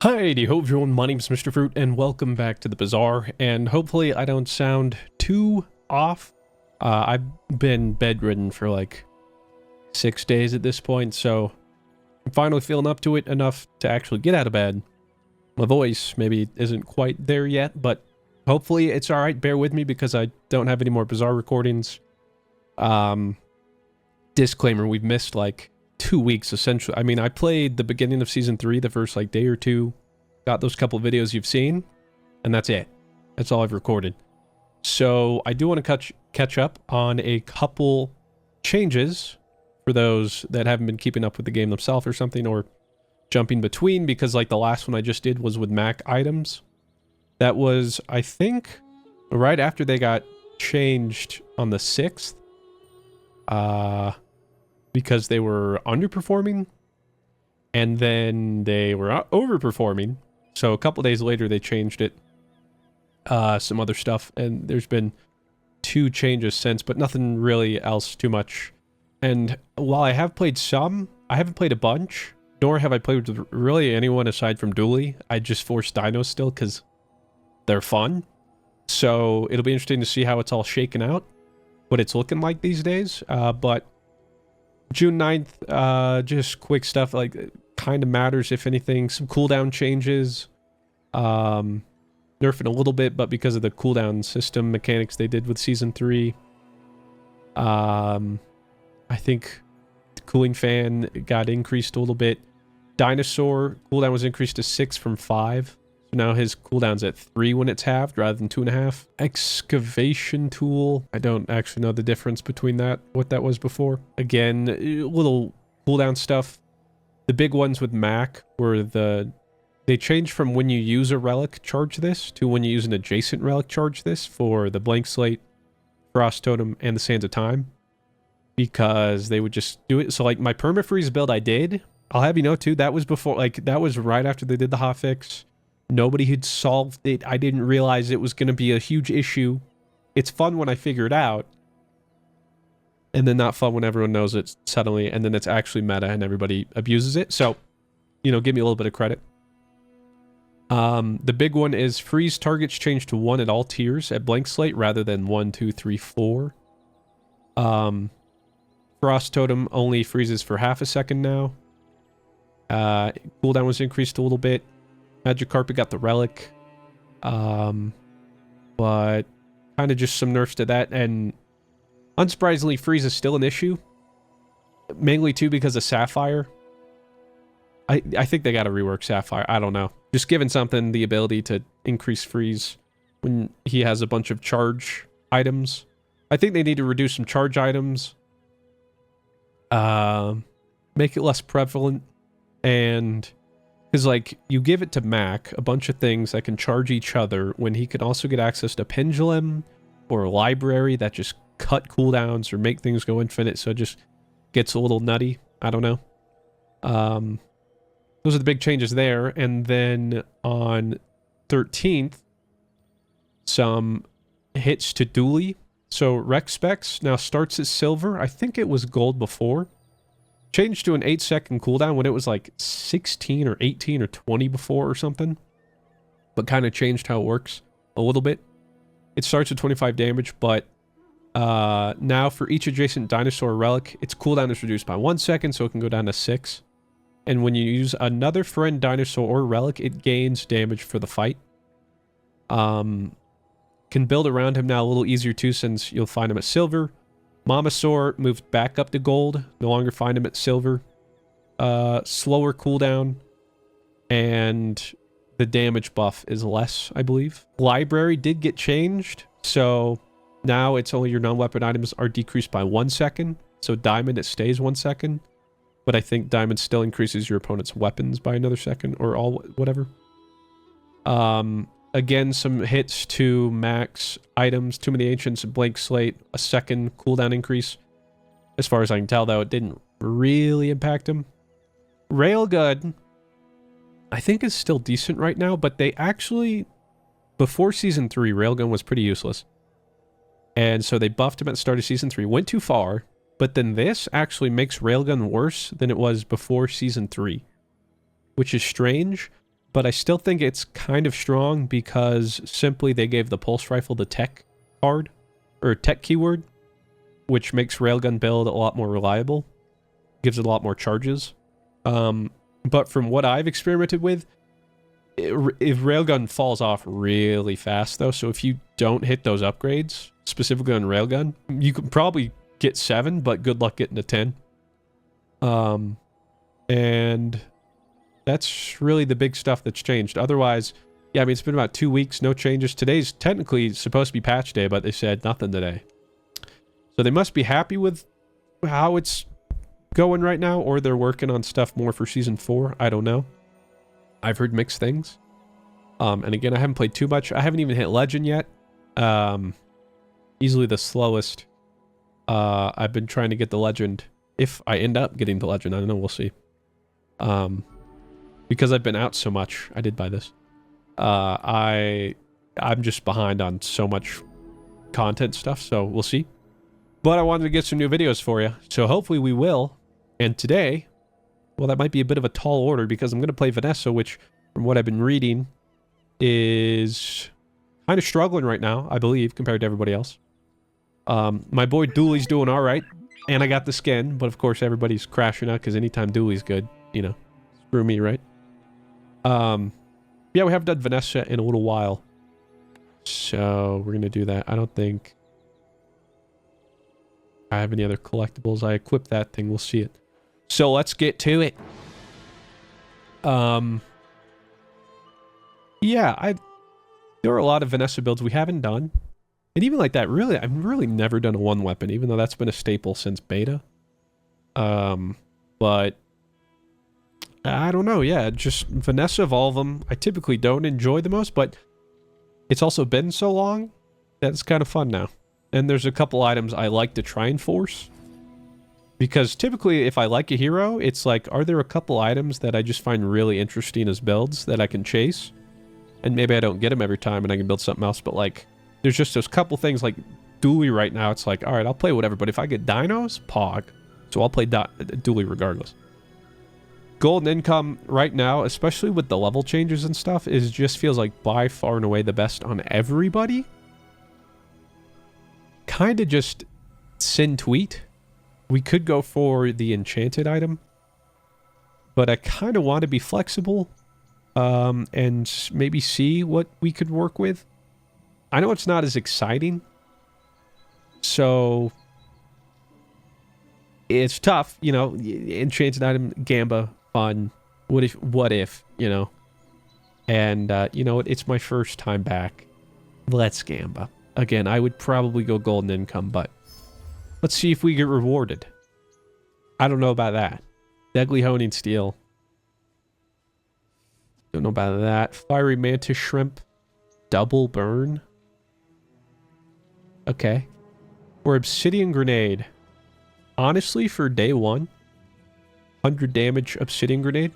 Hi, ho everyone, my name's Mr. Fruit, and welcome back to the Bazaar, and hopefully I don't sound too off. I've been bedridden for like 6 days at this point, so I'm finally feeling up to it enough to actually get out of bed. My voice maybe isn't quite there yet, but hopefully it's alright. Bear with me because I don't have any more Bazaar recordings. Disclaimer, we've missed like 2 weeks essentially. I mean, I played the beginning of season 3 the first like day or two, got those couple videos you've seen, and that's it. That's all I've recorded. So I do want to catch up on a couple changes for those that haven't been keeping up with the game themselves or something, or jumping between, because like the last one I just did was with Mac items. That was, I think, right after they got changed on the 6th. Because they were underperforming, and then they were overperforming. So a couple days later, they changed it. Some other stuff, and there's been 2 changes since, but nothing really else too much. And while I have played some, I haven't played a bunch, nor have I played with really anyone aside from Dooley. I just force dinos still because they're fun. So it'll be interesting to see how it's all shaken out, what it's looking like these days. But June 9th, just quick stuff, like, kind of matters, if anything. Some cooldown changes. Nerfing a little bit, but because of the cooldown system mechanics they did with Season 3. I think the cooling fan got increased a little bit. Dinosaur cooldown was increased to 6 from 5. So now his cooldown's at 3 when it's halved, rather than 2.5. Excavation tool. I don't actually know the difference between that, what that was before. Again, little cooldown stuff. The big ones with Mac were they changed from when you use a relic, charge this, to when you use an adjacent relic, charge this, for the Blank Slate, Frost Totem, and the Sands of Time. Because they would just do it. So like my permafreeze build I did, I'll have you know too, that was before, like, that was right after they did the hotfix. Nobody had solved it. I didn't realize it was going to be a huge issue. It's fun when I figure it out. And then not fun when everyone knows it suddenly. And then it's actually meta and everybody abuses it. So, you know, give me a little bit of credit. The big one is freeze targets changed to 1 at all tiers at Blank Slate rather than 1, 2, 3, 4. Frost Totem only freezes for half a second now. Cooldown was increased a little bit. Magic Carpet got the relic, but kind of just some nerfs to that, and unsurprisingly, freeze is still an issue, mainly too because of Sapphire. I think they got to rework Sapphire. I don't know. Just giving something the ability to increase freeze when he has a bunch of charge items. I think they need to reduce some charge items, make it less prevalent, and because, like, you give it to Mac a bunch of things that can charge each other when he can also get access to Pendulum or a library that just cut cooldowns or make things go infinite, so it just gets a little nutty. I don't know. Those are the big changes there. And then on 13th, some hits to Dooley. So Rec Specs now starts as silver. I think it was gold before. Changed to an 8-second cooldown when it was like 16 or 18 or 20 before or something. But kind of changed how it works a little bit. It starts with 25 damage, but now for each adjacent dinosaur relic, its cooldown is reduced by 1 second, so it can go down to 6. And when you use another friend dinosaur or relic, it gains damage for the fight. Can build around him now a little easier too, since you'll find him at silver. Mousepad moved back up to gold. No longer find him at silver. Slower cooldown. And the damage buff is less, I believe. Library did get changed. So now it's only your non-weapon items are decreased by 1 second. So Diamond, it stays 1 second. But I think Diamond still increases your opponent's weapons by another second. Or all, whatever. Again, some hits to Max items. Too Many Ancients, Blank Slate, a second cooldown increase. As far as I can tell, though, it didn't really impact him. Railgun, I think, is still decent right now, but they actually, before Season 3, Railgun was pretty useless. And so they buffed him at the start of Season 3. Went too far, but then this actually makes Railgun worse than it was before Season 3. Which is strange. but I still think it's kind of strong because simply they gave the pulse rifle the tech card, or tech keyword, which makes railgun build a lot more reliable, gives it a lot more charges. But from what I've experimented with, if railgun falls off really fast though, so if you don't hit those upgrades, specifically on railgun, you could probably get 7, but good luck getting to 10. And that's really the big stuff that's changed. Otherwise, yeah, I mean, it's been about 2 weeks, no changes. Today's technically supposed to be patch day, but they said nothing today. So they must be happy with how it's going right now, or they're working on stuff more for Season 4. I don't know. I've heard mixed things. And again, I haven't played too much. I haven't even hit Legend yet. Easily the slowest. I've been trying to get the Legend. If I end up getting the Legend, I don't know, we'll see. Because I've been out so much, I did buy this. I'm just behind on so much content stuff, so we'll see. But I wanted to get some new videos for you, so hopefully we will. And today, well, that might be a bit of a tall order because I'm going to play Vanessa, which, from what I've been reading, is kind of struggling right now, I believe, compared to everybody else. My boy Dooley's doing all right, and I got the skin, but of course everybody's crashing out because anytime Dooley's good, you know, screw me, right? Yeah, we haven't done Vanessa in a little while, so we're going to do that. I don't think I have any other collectibles. I equipped that thing. We'll see it. So let's get to it. Yeah, there are a lot of Vanessa builds we haven't done. And even like that, really, I've really never done a one weapon, even though that's been a staple since beta. But I don't know. Yeah, just Vanessa of all of them, I typically don't enjoy the most, but it's also been so long that it's kind of fun now. And there's a couple items I like to try and force. Because typically, if I like a hero, it's like, are there a couple items that I just find really interesting as builds that I can chase? And maybe I don't get them every time and I can build something else, but like, there's just those couple things like Dooley right now. It's like, all right, I'll play whatever, but if I get dinos, pog. So I'll play Dooley regardless. Golden income right now, especially with the level changes and stuff, is just feels like by far and away the best on everybody. Kind of just sin tweet. We could go for the enchanted item, but I kind of want to be flexible and maybe see what we could work with. I know it's not as exciting, so it's tough, you know. Enchanted item, Gamba, fun. What if, you know? And you know what? It's my first time back. Let's Gamba. Again, I would probably go golden income, but let's see if we get rewarded. I don't know about that. Deadly honing steel. Don't know about that. Fiery mantis shrimp. Double burn. Okay. Or obsidian grenade. Honestly, for day 1, 100 damage obsidian grenade.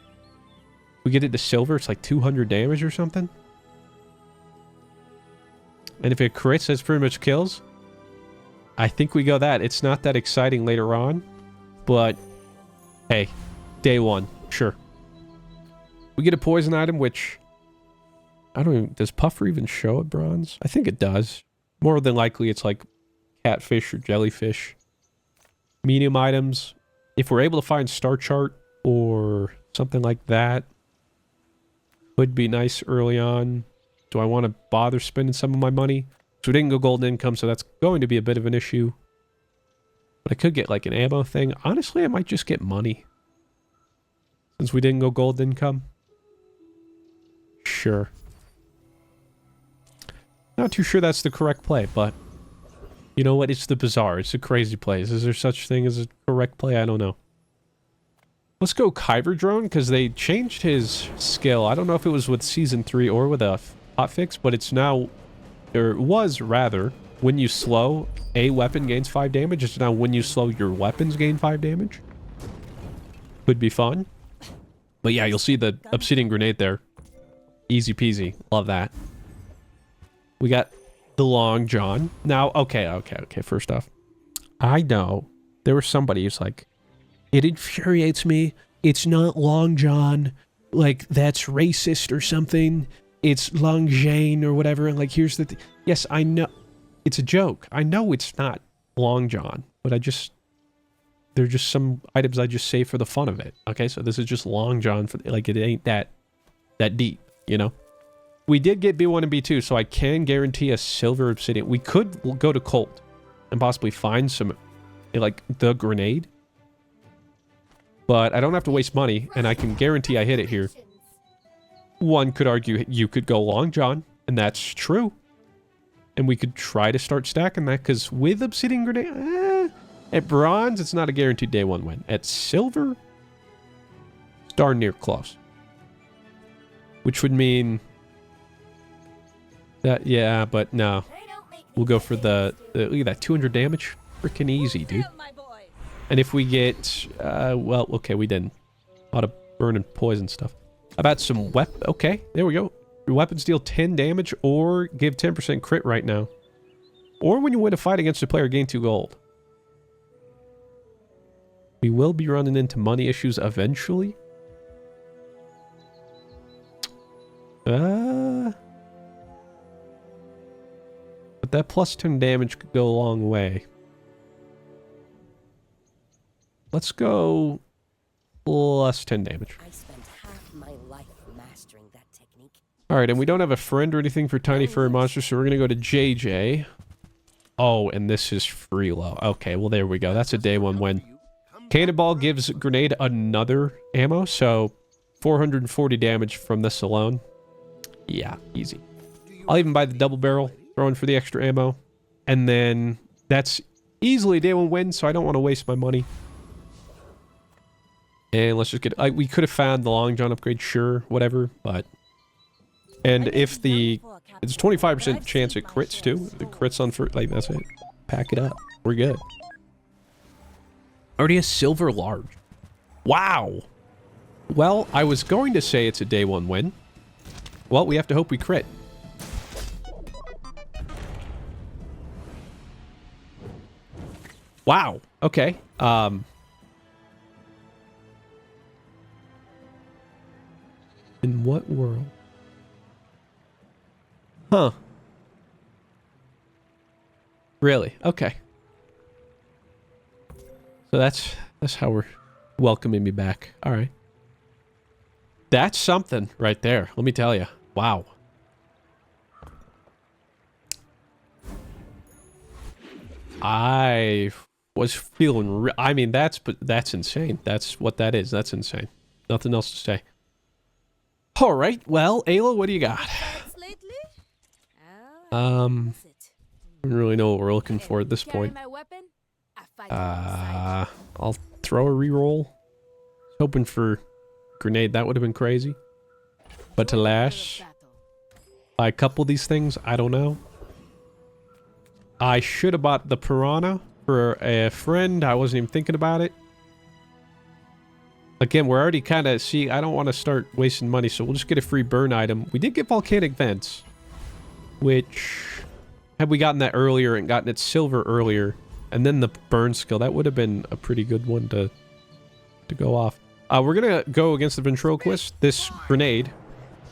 We get it to silver, it's like 200 damage or something. And if it crits, that's pretty much kills. I think we go that. It's not that exciting later on, but hey, day 1, sure. We get a poison item, which I don't even, does Puffer even show at bronze? I think it does. More than likely, it's like catfish or jellyfish. Medium items, if we're able to find star chart or something like that, would be nice early on. Do I want to bother spending some of my money? So we didn't go golden income, so that's going to be a bit of an issue. But I could get like an ammo thing. Honestly, I might just get money. Since we didn't go gold income. Sure. Not too sure that's the correct play, but you know what? It's the Bazaar. It's a crazy place. Is there such thing as a correct play? I don't know. Let's go Kyber Drone, because they changed his skill. I don't know if it was with Season 3 or with a hotfix, but it's now, or it was rather, when you slow, a weapon gains 5 damage. It's now when you slow, your weapons gain 5 damage. Could be fun. But yeah, you'll see the obsidian grenade there. Easy peasy. Love that. We got the Long John. Now, okay. First off, I know there was somebody who's like, it infuriates me. It's not Long John. like, that's racist or something. It's Long Jane or whatever. And like, here's the yes, I know it's a joke. I know it's not Long John, but they're just some items I just say for the fun of it. Okay, so this is just Long John for like, it ain't that deep, you know. We did get B1 and B2, so I can guarantee a silver obsidian. We could go to Colt and possibly find some, like, the grenade. But I don't have to waste money, and I can guarantee I hit it here. One could argue you could go Long John, and that's true. And we could try to start stacking that, because with obsidian grenade, at bronze, it's not a guaranteed day one win. At silver, it's darn near close. Which would mean that, yeah, but no. We'll go for the look at that, 200 damage. Freaking easy, dude. And if we get, well, okay, we didn't. A lot of burning poison stuff. How about some weapon? Okay, there we go. Your weapons deal 10 damage or give 10% crit right now. Or when you win a fight against a player, gain 2 gold. We will be running into money issues eventually. But that plus 10 damage could go a long way. Let's go plus 10 damage. I spent half my life mastering that technique. Alright, and we don't have a friend or anything for tiny furry monsters, so we're gonna go to JJ. Oh, and this is free low. Okay, well there we go. That's a day one win. Cannonball gives grenade another ammo, so 440 damage from this alone. Yeah, easy. I'll even buy the double barrel, throw in for the extra ammo. And then that's easily a day one win, so I don't want to waste my money. And let's just get... we could have found the Long John upgrade, sure, whatever, but... And if the... It's a 25% chance it crits, too. The crits on for... Like, that's it. Pack it up. We're good. Already a silver large. Wow! Well, I was going to say it's a day one win. Well, we have to hope we crit. Wow. Okay. In what world? Huh. Really? Okay. So that's how we're welcoming me back. All right. That's something right there. Let me tell you. Wow. I was feeling... I mean, that's insane. That's what that is. That's insane. Nothing else to say. All right. Well, Ayla, what do you got? I don't really know what we're looking for at this point. I'll throw a reroll. Hoping for grenade. That would have been crazy. But to lash, buy a couple of these things. I don't know. I should have bought the piranha for a friend. I wasn't even thinking about it. Again, we're already kind of... See, I don't want to start wasting money, so we'll just get a free burn item. We did get volcanic vents, which... Had we gotten that earlier and gotten it silver earlier, and then the burn skill, that would have been a pretty good one to go off. We're going to go against the ventriloquist. This grenade,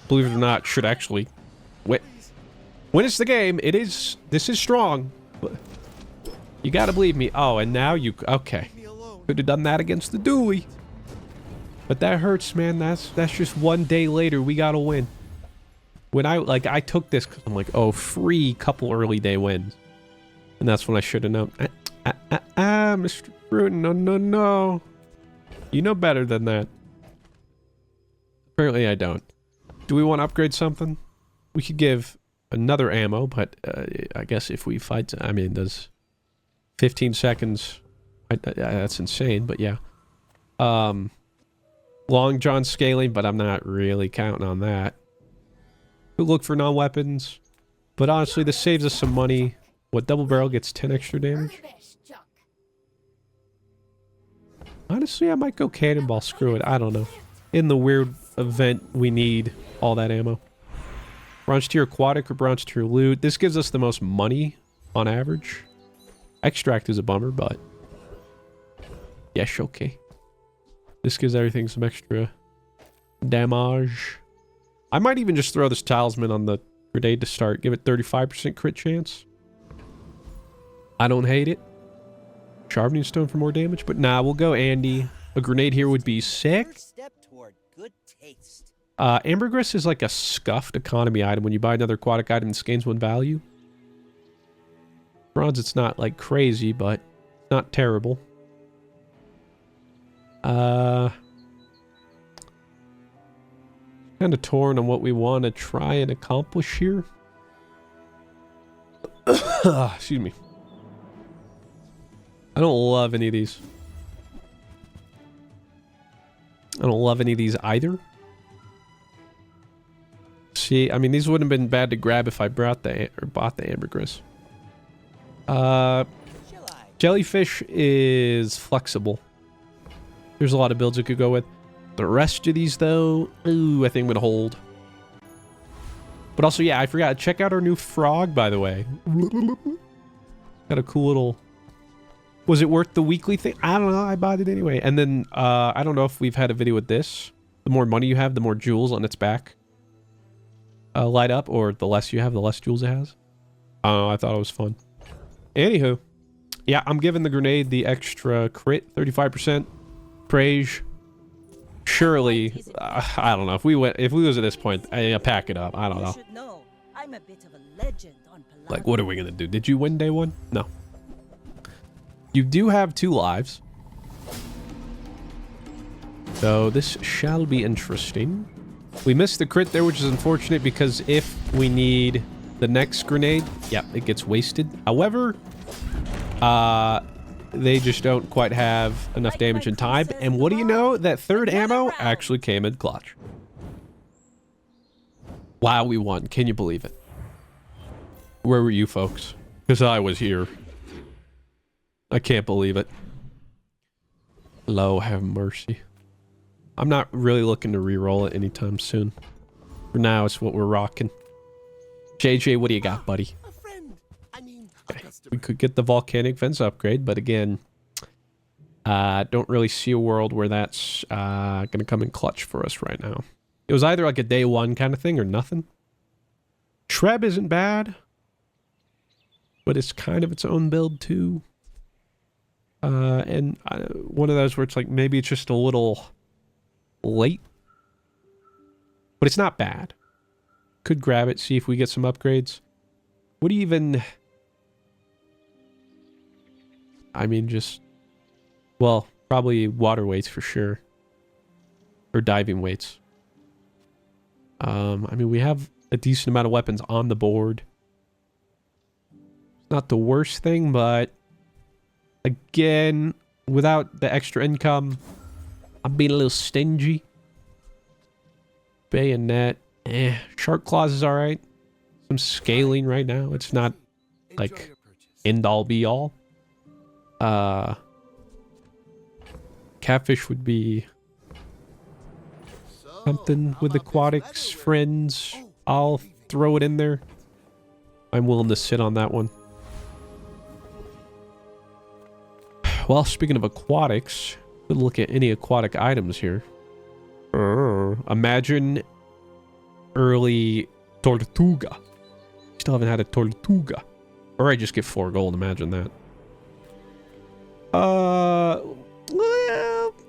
believe it or not, should actually... When it's the game, it is... This is strong. You gotta believe me. Oh, and now you... Okay. Could have done that against the dually. But that hurts, man. That's just one day later. We gotta win. When I took this, because I'm like, oh, free couple early day wins. And that's when I should have known. Mr. Bruton, no. You know better than that. Apparently I don't. Do we want to upgrade something? We could give another ammo, but I guess if we fight... I mean, does 15 seconds... that's insane, but yeah. Long John scaling, but I'm not really counting on that. We'll look for non-weapons. But honestly, this saves us some money. What, double barrel gets 10 extra damage? Honestly, I might go cannonball. Screw it. I don't know. In the weird event, we need all that ammo. Bronze tier aquatic or bronze tier loot. This gives us the most money on average. Extract is a bummer, but... Yes, okay. This gives everything some extra damage. I might even just throw this talisman on the grenade to start. Give it 35% crit chance. I don't hate it. Sharpening stone for more damage, but nah, we'll go Andy. A grenade here would be sick. Ambergris is like a scuffed economy item. When you buy another aquatic item, it gains 1 value. Bronze, it's not like crazy, but not terrible. Kind of torn on what we want to try and accomplish here. Excuse me. I don't love any of these. I don't love any of these either. See, I mean, these wouldn't have been bad to grab if I bought the ambergris. Jellyfish is flexible. There's a lot of builds it could go with. The rest of these, though, ooh, I think I'm going to hold. But also, yeah, I forgot. Check out our new frog, by the way. Got a cool little... Was it worth the weekly thing? I don't know. I bought it anyway. And then, I don't know if we've had a video with this. The more money you have, the more jewels on its back light up. Or the less you have, the less jewels it has. I thought it was fun. Anywho. Yeah, I'm giving the grenade the extra crit. 35%. Praise. Surely, I don't know. If we was at this point, I pack it up. I don't know. I'm a bit of a legend on Palaver. Like, what are we gonna do? Did you win day one? No. You do have 2 lives. So this shall be interesting. We missed the crit there, which is unfortunate because if we need the next grenade, yeah, it gets wasted. However, they just don't quite have enough damage in time. And what do you know? That third ammo actually came in clutch. Wow, we won. Can you believe it? Where were you folks? Because I was here. I can't believe it. Lo, have mercy. I'm not really looking to re-roll it anytime soon. For now, it's what we're rocking. JJ, what do you got, buddy? Okay. We could get the volcanic fence upgrade, but again, don't really see a world where that's going to come in clutch for us right now. It was either like a day one kind of thing or nothing. Shreb isn't bad, but it's kind of its own build too. And one of those where it's like maybe it's just a little late, but it's not bad. Could grab it, see if we get some upgrades. What do you even... I mean, just... Well, probably water weights for sure. Or diving weights. I mean, we have a decent amount of weapons on the board. Not the worst thing, but... Again, without the extra income, I'm being a little stingy. Bayonet. Shark Claws is alright. Some scaling right now. It's not, like, end-all be-all. Catfish would be something with aquatics, friends. I'll throw it in there. I'm willing to sit on that one. Well, speaking of aquatics, we'll look at any aquatic items here. Imagine early Tortuga. Still haven't had a Tortuga. Or I just get 4 gold, imagine that. Well,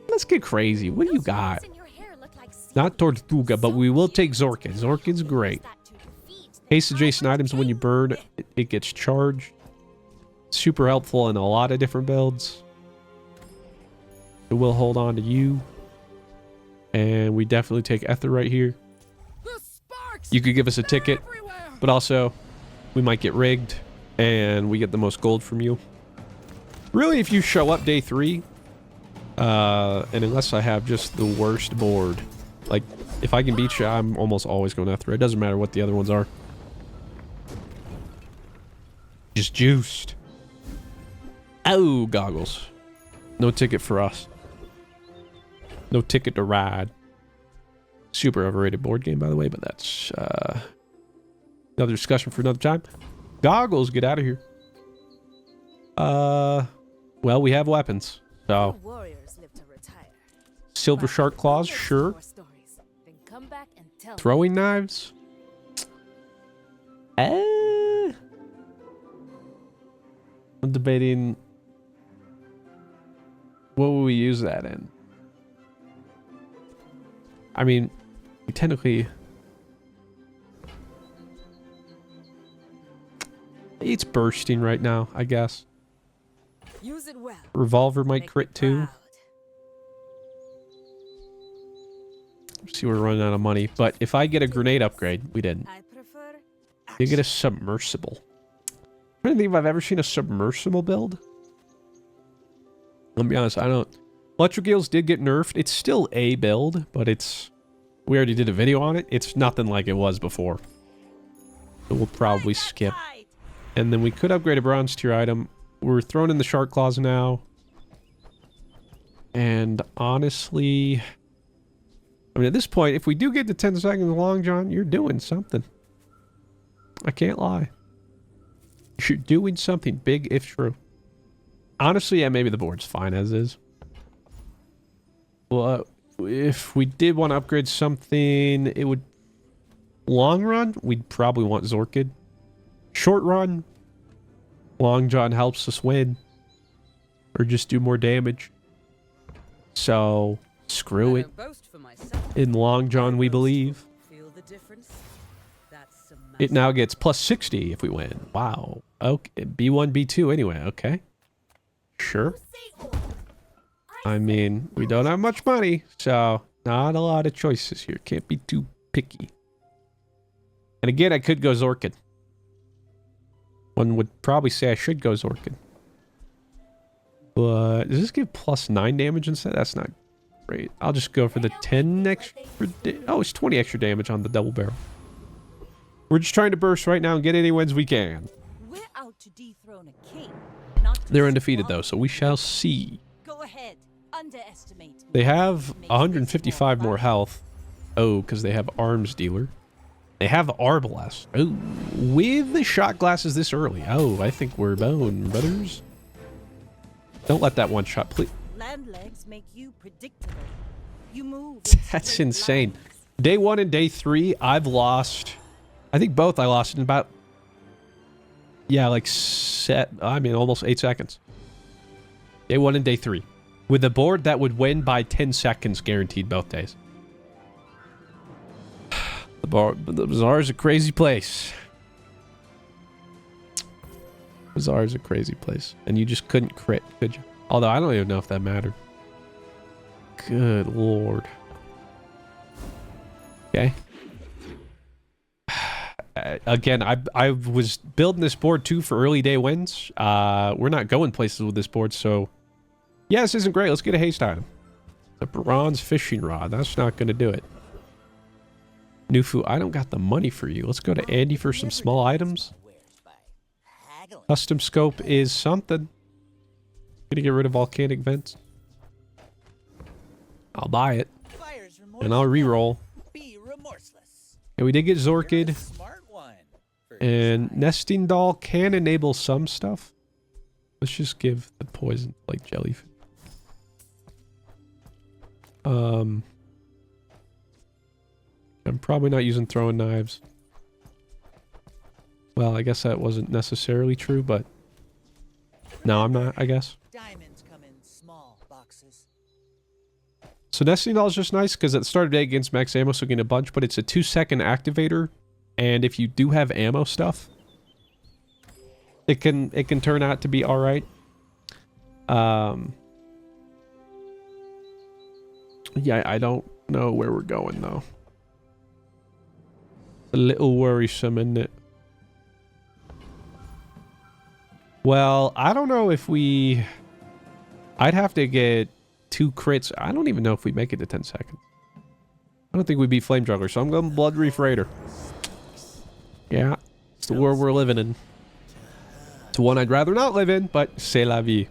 let's get crazy. What do you got? Not Tortuga, but we will take Zorkin. Zorkin's great. Haste adjacent items when you burn, it gets charged. Super helpful in a lot of different builds. So we'll hold on to you. And we definitely take Ether right here. You could give us a ticket, but also we might get rigged and we get the most gold from you. Really, if you show up day 3, and unless I have just the worst board, like if I can beat you, I'm almost always going Ether. It doesn't matter what the other ones are. Just juiced. Oh, goggles. No ticket for us. No ticket to ride. Super overrated board game, by the way, but that's another discussion for another time. Goggles, get out of here. Well, we have weapons, so. Silver Shark Claws, sure. Tell me. Throwing knives? I'm debating what would we use that in? I mean, technically it's bursting right now, I guess. Use it well. Revolver might Make crit me too. proud. See, we're running out of money. But if I get a grenade upgrade, we didn't. I prefer You get a submersible. I don't think if I've ever seen a submersible build. I'll be honest, I don't. Electric Eels did get nerfed. It's still a build, but it's... We already did a video on it. It's nothing like it was before. So we'll probably skip. And then we could upgrade a bronze tier item. We're throwing in the shark claws now. And honestly... I mean, at this point, if we do get to 10 seconds long, John, you're doing something. I can't lie. You're doing something big if true. Honestly, yeah, maybe the board's fine as is. Well, if we did want to upgrade something, it would... Long run, we'd probably want Zorkid. Short run, Long John helps us win. Or just do more damage. So, screw it. In Long John, we believe. Feel the difference? That's a It now gets plus 60 if we win. Wow. Okay. B1, B2 anyway. Okay. Sure. I mean, we don't have much money, so not a lot of choices here. Can't be too picky. And again, I could go Zorkid. One would probably say I should go Zorkid. But does this give plus 9 damage instead? That's not great. I'll just go for the 10 extra... Oh, it's 20 extra damage on the double barrel. We're just trying to burst right now and get any wins we can. We're out to dethrone a king, not to They're undefeated though, so we shall see. Go ahead. Underestimate me. They have 155 more health. Oh, because they have arms dealer. They have Arbalest. Oh, with the shot glasses this early. Oh, I think we're bone, brothers. Don't let that one shot, please. Land legs make you predictable. You move. That's insane. Day 1 and day 3, I've lost... I think both I lost in about... Yeah, like almost 8 seconds. Day 1 and day 3. With a board that would win by 10 seconds guaranteed both days. The Bazaar is a crazy place. Bazaar is a crazy place. And you just couldn't crit, could you? Although I don't even know if that mattered. Good lord. Okay. Again, I was building this board too for early day wins. We're not going places with this board, so... Yeah, this isn't great. Let's get a haste item. The bronze fishing rod. That's not going to do it. Nufu, I don't got the money for you. Let's go to Andy for some small items. Custom scope is something. Gonna get rid of volcanic vents. I'll buy it. And I'll re-roll. And we did get Zorkid. And Nesting Doll can enable some stuff. Let's just give the poison like jellyfish. I'm probably not using throwing knives. Well, I guess that wasn't necessarily true, but... No, I'm not, I guess. Diamonds come in small boxes. So Nesting Doll is just nice, because at the start of the day against max ammo, so you get a bunch, but it's a 2-second activator. And if you do have ammo stuff, it can turn out to be alright. Yeah, I don't know where we're going, though. A little worrisome, isn't it? Well, I don't know if we... I'd have to get 2 crits. I don't even know if we make it to 10 seconds. I don't think we'd beat Flame Juggler, so I'm going Blood Reef Raider. Yeah, it's the world we're living in. It's one I'd rather not live in, but c'est la vie.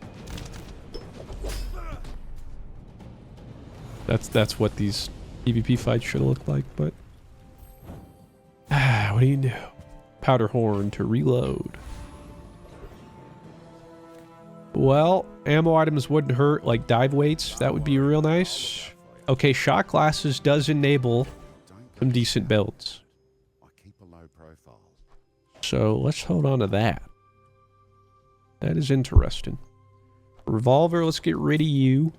That's what these PvP fights should have looked like, but... what do you do? Powder horn to reload. Well, ammo items wouldn't hurt, like dive weights. That would be real nice. Okay, shot glasses does enable some decent builds. I keep a low profile. So let's hold on to that. That is interesting. Revolver, let's get rid of you.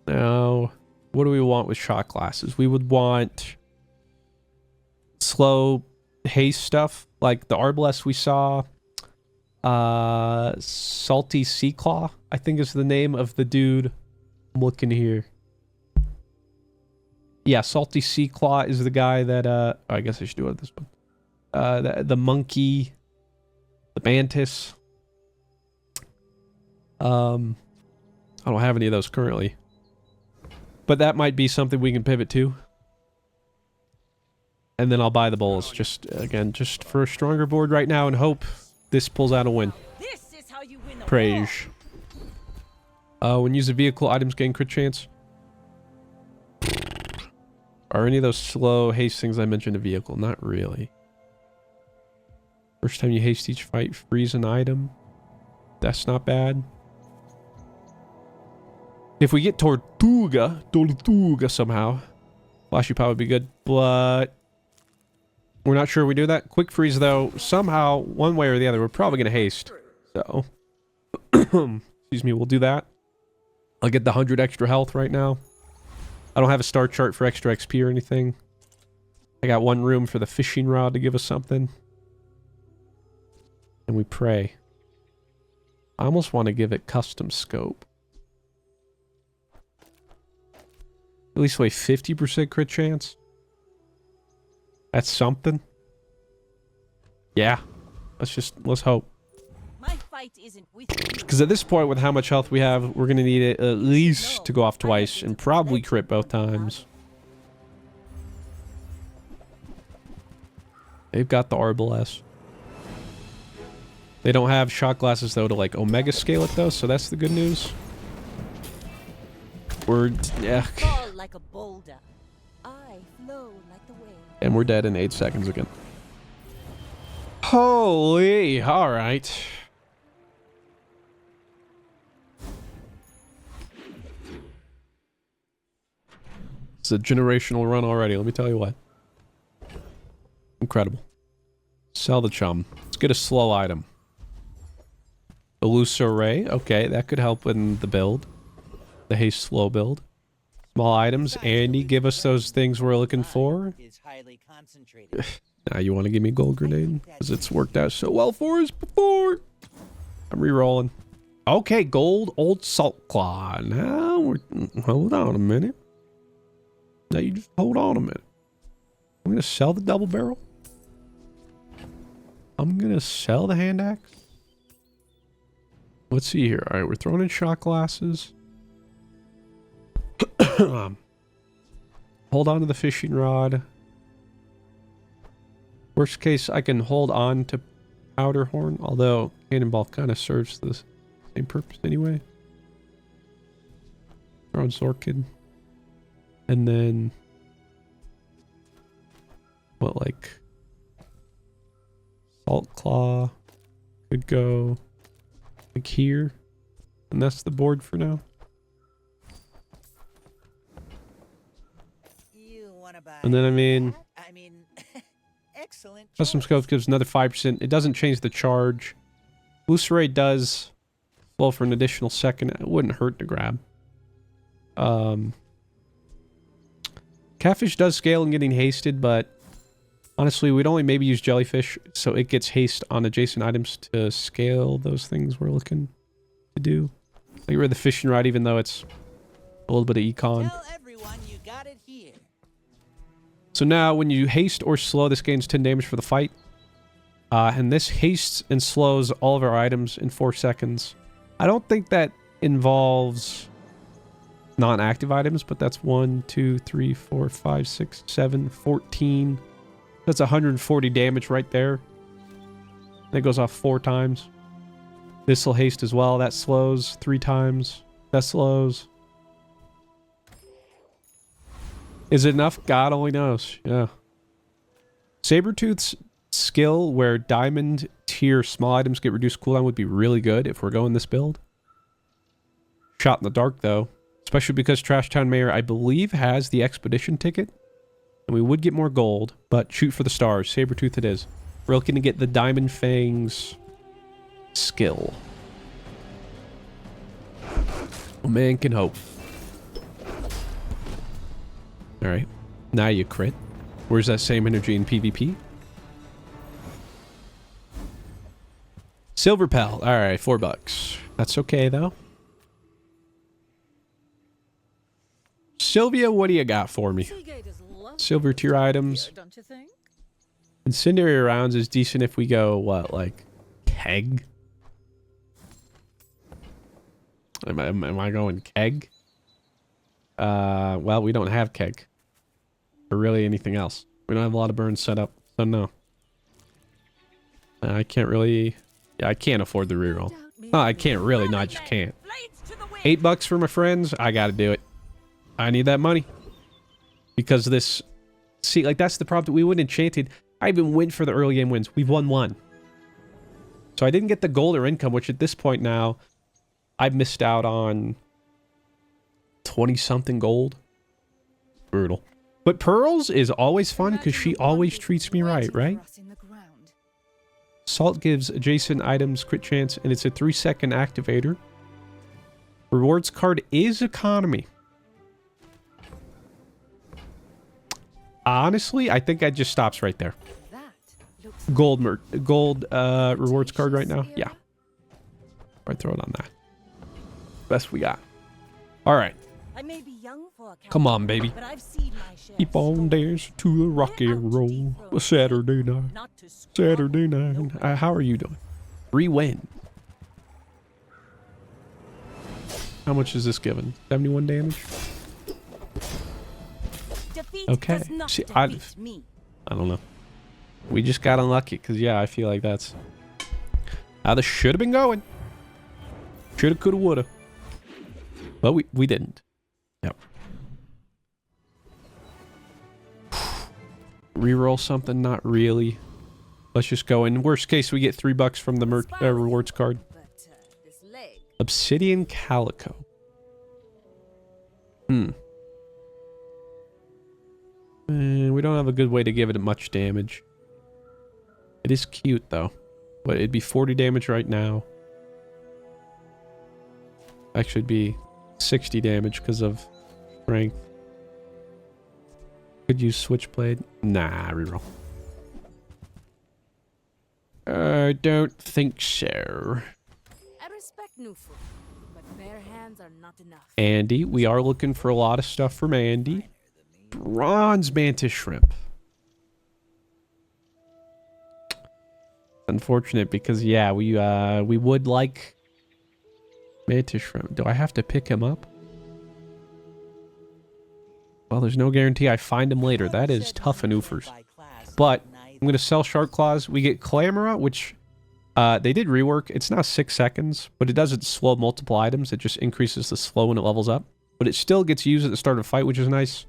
Now, what do we want with shot classes? We would want slow haste stuff, like the Arbalest we saw. Salty Sea Claw, I think is the name of the dude. I'm looking here. Yeah, Salty Sea Claw is the guy that, I guess I should do it this one. The monkey, the mantis. I don't have any of those currently. But that might be something we can pivot to. And then I'll buy the bowls. Just, again, just for a stronger board right now and hope this pulls out a win. This is how you win the Praise. When use a vehicle, items gain crit chance. Are any of those slow haste things I mentioned a vehicle? Not really. First time you haste each fight, freeze an item. That's not bad. If we get Tortuga somehow, flashy power would be good, but we're not sure we do that. Quick freeze though, somehow, one way or the other, we're probably going to haste. So, excuse me, we'll do that. I'll get the 100 extra health right now. I don't have a star chart for extra XP or anything. I got one room for the fishing rod to give us something. And we pray. I almost want to give it custom scope. At least weigh 50% crit chance. That's something. Yeah. Let's hope. My fight isn't with you. Because at this point, with how much health we have, we're going to need it at least to go off twice and probably crit both times. They've got the Arbalest. They don't have shot glasses, though, to, like, Omega scale it, though, so that's the good news. Yeah. Fall like a boulder. I flow like the wind. And we're dead in 8 seconds again. Holy, alright. It's a generational run already, let me tell you what. Incredible. Sell the chum. Let's get a slow item. Elusive Ray, okay, that could help in the build. The haste slow build. Small items. Andy, give us those things we're looking for. Is highly concentrated. Now you want to give me gold grenade? Because it's worked out so well for us before. I'm re-rolling. Okay, gold old salt claw. Now we're... Hold on a minute. Now you just hold on a minute. I'm going to sell the double barrel. I'm going to sell the hand axe. Let's see here. Alright, we're throwing in shot glasses. Hold on to the fishing rod. Worst case, I can hold on to powder horn, although cannonball kind of serves the same purpose anyway. Throw in Zorkin. And then... what, like... Salt Claw could go... like here. And that's the board for now. And then, I mean, excellent. custom scope gives another 5%. It doesn't change the charge. Lucere does slow for an additional second. It wouldn't hurt to grab. Catfish does scale and getting hasted, but honestly, we'd only maybe use jellyfish, so it gets haste on adjacent items to scale those things we're looking to do. Like we're the fishing rod, even though it's a little bit of econ. Tell everyone you got it here. So now, when you haste or slow, this gains 10 damage for the fight. And this hastes and slows all of our items in 4 seconds. I don't think that involves non-active items, but that's 1, 2, 3, 4, 5, 6, 7, 14. That's 140 damage right there. That goes off 4 times. This will haste as well. That slows 3 times. That slows. Is it enough? God only knows. Yeah. Sabretooth's skill where diamond tier small items get reduced cooldown would be really good if we're going this build. Shot in the dark, though. Especially because Trash Town Mayor, I believe, has the expedition ticket. And we would get more gold, but shoot for the stars. Sabretooth it is. We're looking to get the Diamond Fangs skill. A man can hope. Alright. Now you crit. Where's that same energy in PvP? Silver Pal. Alright, $4. That's okay, though. Sylvia, what do you got for me? Silver tier items. Incendiary rounds is decent if we go, what, like, keg? Am I going keg? Well, we don't have keg. Or really anything else. We don't have a lot of burns set up, so no. I can't really... Yeah, I can't afford the reroll. No, I can't really, no, I just can't. $8 for my friends, I gotta do it. I need that money. Because this... See, like, that's the problem. We went enchanted. I even went for the early game wins. We've won one. So I didn't get the gold or income, which at this point now, I've missed out on 20-something gold. Brutal. But Pearls is always fun because she always treats me right, right? Salt gives adjacent items crit chance, and it's a 3-second activator. Rewards card is economy. Honestly, I think that just stops right there. Gold rewards card right now? Yeah. I'd throw it on that. Best we got. Alright. Come on, baby. Keep on dancing to the rock and roll. A Saturday night. Saturday night. How are you doing? Re-win. How much is this given? 71 damage? Okay. See, I don't know. We just got unlucky because, yeah, I feel like that's how this should have been going. Shoulda, coulda, woulda. But we didn't. Yep. Reroll something? Not really. Let's just go. In worst case, we get $3 from the rewards card. Obsidian Calico. We don't have a good way to give it much damage. It is cute, though. But it'd be 40 damage right now. Actually, it'd be 60 damage because of strength. Could use Switchblade. Nah, reroll. I don't think so. I respect new food, but bare hands are not enough. Andy, we are looking for a lot of stuff from Andy. Bronze Mantis Shrimp. Unfortunate because, yeah, we would like Mantis Shrimp. Do I have to pick him up? Well, there's no guarantee I find him later. That is tough maneuvers. But I'm going to sell Shark Claws. We get Clamora, which they did rework. It's now 6 seconds, but it doesn't slow multiple items. It just increases the slow when it levels up. But it still gets used at the start of a fight, which is nice.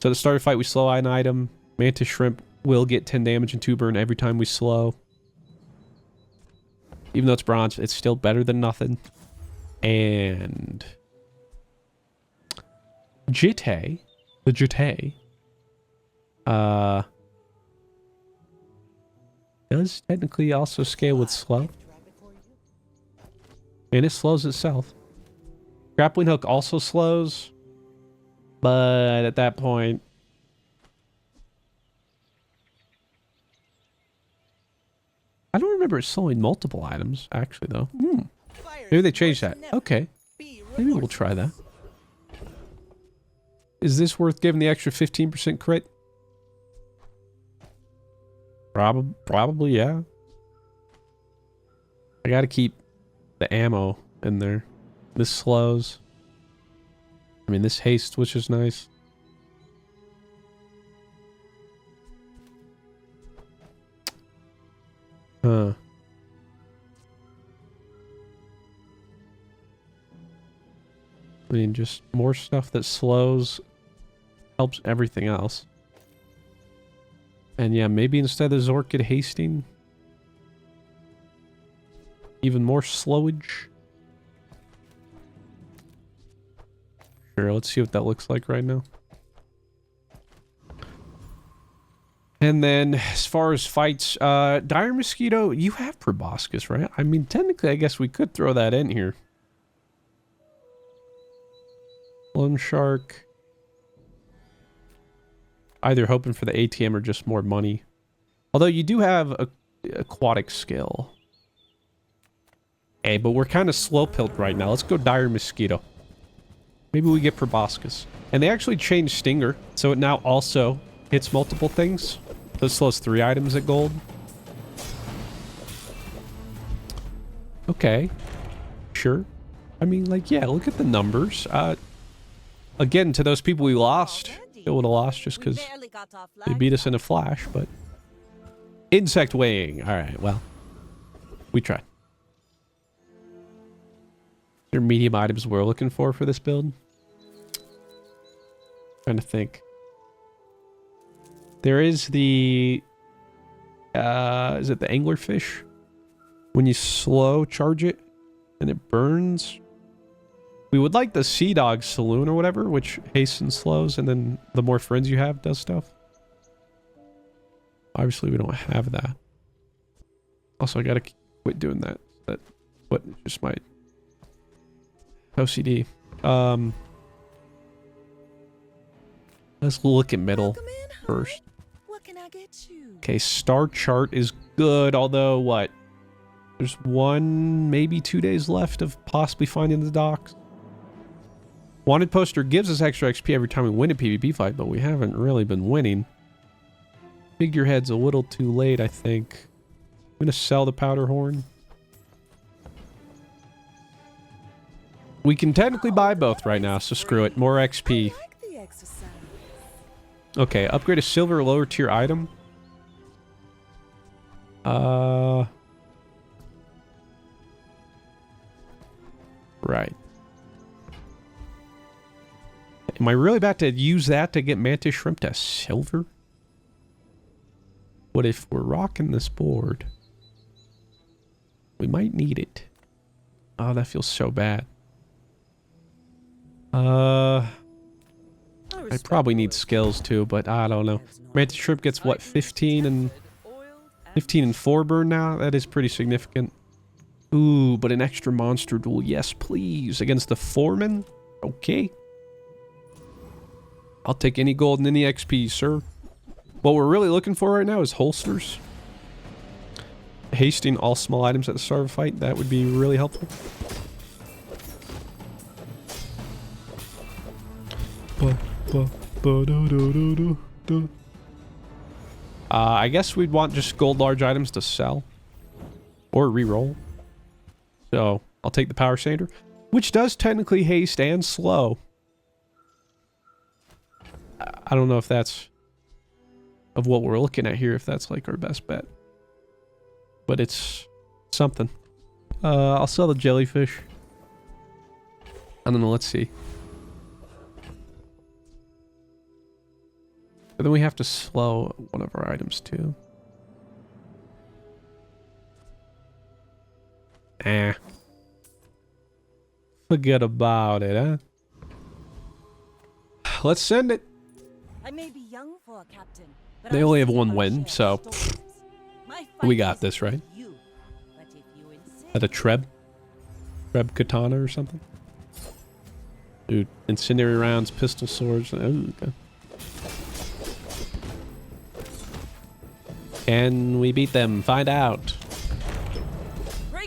So at the start of the fight, we slow an item. Mantis Shrimp will get 10 damage and 2 burn every time we slow. Even though it's bronze, it's still better than nothing. And Jitte, the Jitte, does technically also scale with slow. And it slows itself. Grappling Hook also slows. But at that point... I don't remember it slowing multiple items, actually, though. Maybe they changed that. Okay. Maybe we'll try that. Is this worth giving the extra 15% crit? Probably, yeah. I gotta keep the ammo in there. This slows. I mean, this haste, which is nice. Huh. I mean, just more stuff that slows helps everything else. And yeah, maybe instead of Zork get hasting, even more slowage. Here, let's see what that looks like right now. And then, as far as fights, Dire Mosquito, you have Proboscis, right? I mean, technically, I guess we could throw that in here. Lone Shark. Either hoping for the ATM or just more money. Although you do have a aquatic skill. Hey, but we're kind of slow-pilled right now. Let's go Dire Mosquito. Maybe we get Proboscis. And they actually changed Stinger, so it now also hits multiple things. So it slows 3 items at gold. Okay. Sure. I mean, like, yeah, look at the numbers. Again, to those people we lost, it would have lost just because they beat us in a flash, but... Insect weighing. Alright, well. We tried. Is there medium items we're looking for this build? Trying to think. There is the... is it the anglerfish? When you slow charge it and it burns. We would like the Seadog Saloon or whatever, which hastens slows, and then the more friends you have does stuff. Obviously, we don't have that. Also, I gotta quit doing that. That's what just my OCD. Let's look at middle first. What can I get you? Okay, star chart is good, although what? There's 1, maybe 2 days left of possibly finding the docks. Wanted poster gives us extra XP every time we win a PvP fight, but we haven't really been winning. Figurehead's a little too late, I think. I'm gonna sell the powder horn. We can technically buy both right now, so screw it. More XP. Okay, upgrade a silver lower tier item. Right. Am I really about to use that to get Mantis Shrimp to silver? What if we're rocking this board? We might need it. Oh, that feels so bad. I probably need skills too, but I don't know. Mantis Shrimp gets what, 15 and 4 burn now? That is pretty significant. Ooh, but an extra monster duel. Yes, please. Against the foreman? Okay. I'll take any gold and any XP, sir. What we're really looking for right now is holsters. Hasting all small items at the start of a fight. That would be really helpful. I guess we'd want just gold large items to sell. Or re-roll. So, I'll take the power sander. Which does technically haste and slow. I don't know if that's... of what we're looking at here, if that's like our best bet. But it's something. I'll sell the jellyfish. I don't know, let's see. But then we have to slow one of our items too. Forget about it, huh? Let's send it. I may be young for a captain, but They I've only have seen 1 my win, share so of stories. My we fight got isn't this, right? with you, but if you insist, At a Treb katana or something. Dude, incendiary rounds, pistol swords. Oh, okay. Can we beat them? Find out.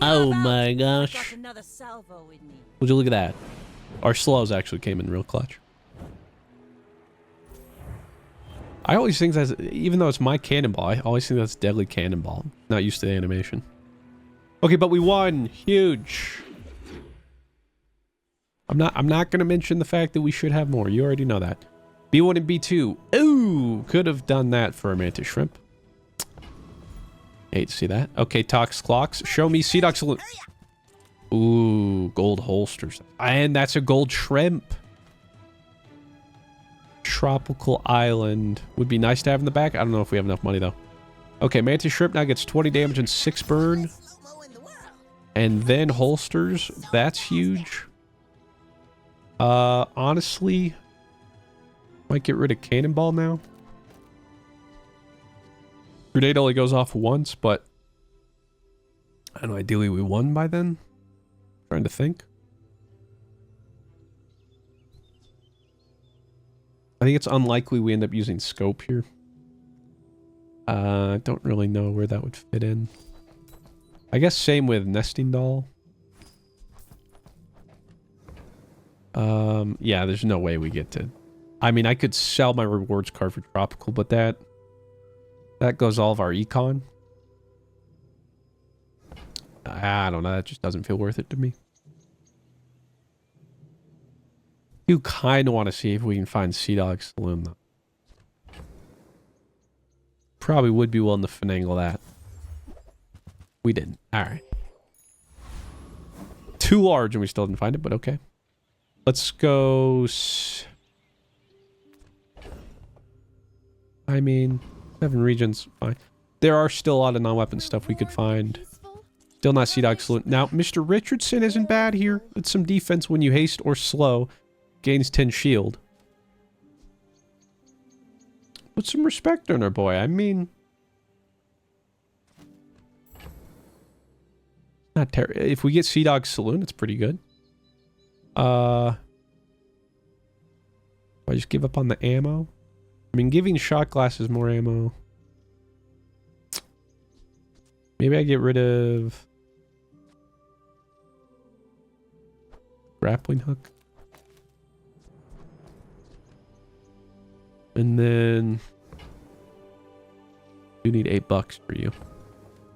bring Oh them out. my I've gosh. got another salvo in me. Would you look at that? Our slows actually came in real clutch. I always think that's, even though it's my cannonball, I always think that's deadly cannonball. Not used to the animation. Okay, but we won. Huge. I'm not gonna mention the fact that we should have more. You already know that. B1 and B2. Ooh, could have done that for a Mantis Shrimp. Hate to see that. Okay, Tox Clocks. Show me Seadog Saloon. Ooh, gold holsters. And that's a gold shrimp. Tropical Island. Would be nice to have in the back. I don't know if we have enough money, though. Okay, Mantis Shrimp now gets 20 damage and 6 burn. And then holsters. That's huge. Honestly, might get rid of cannonball now. Grenade only goes off once, but I don't know, ideally we won by then. Trying to think. I think it's unlikely we end up using scope here. I don't really know where that would fit in. I guess same with nesting doll. Yeah, there's no way we get to... I mean, I could sell my rewards card for tropical, but that goes all of our econ. I don't know, that just doesn't feel worth it to me. You kind of want to see if we can find Seadog Saloon, though. Probably would be willing to finagle that. We didn't. Alright. Too large and we still didn't find it, but okay. Let's go... I mean, 7 regions, fine. There are still a lot of non-weapon stuff we could find. Still not Seadog Saloon. Now, Mr. Richardson isn't bad here. It's some defense when you haste or slow. Gains 10 shield. Put some respect on our boy. I mean... Not terrible. If we get Seadog Saloon, it's pretty good. I just give up on the ammo. I mean, giving shot glasses more ammo. Maybe I get rid of... grappling hook. And then... do need $8 for you.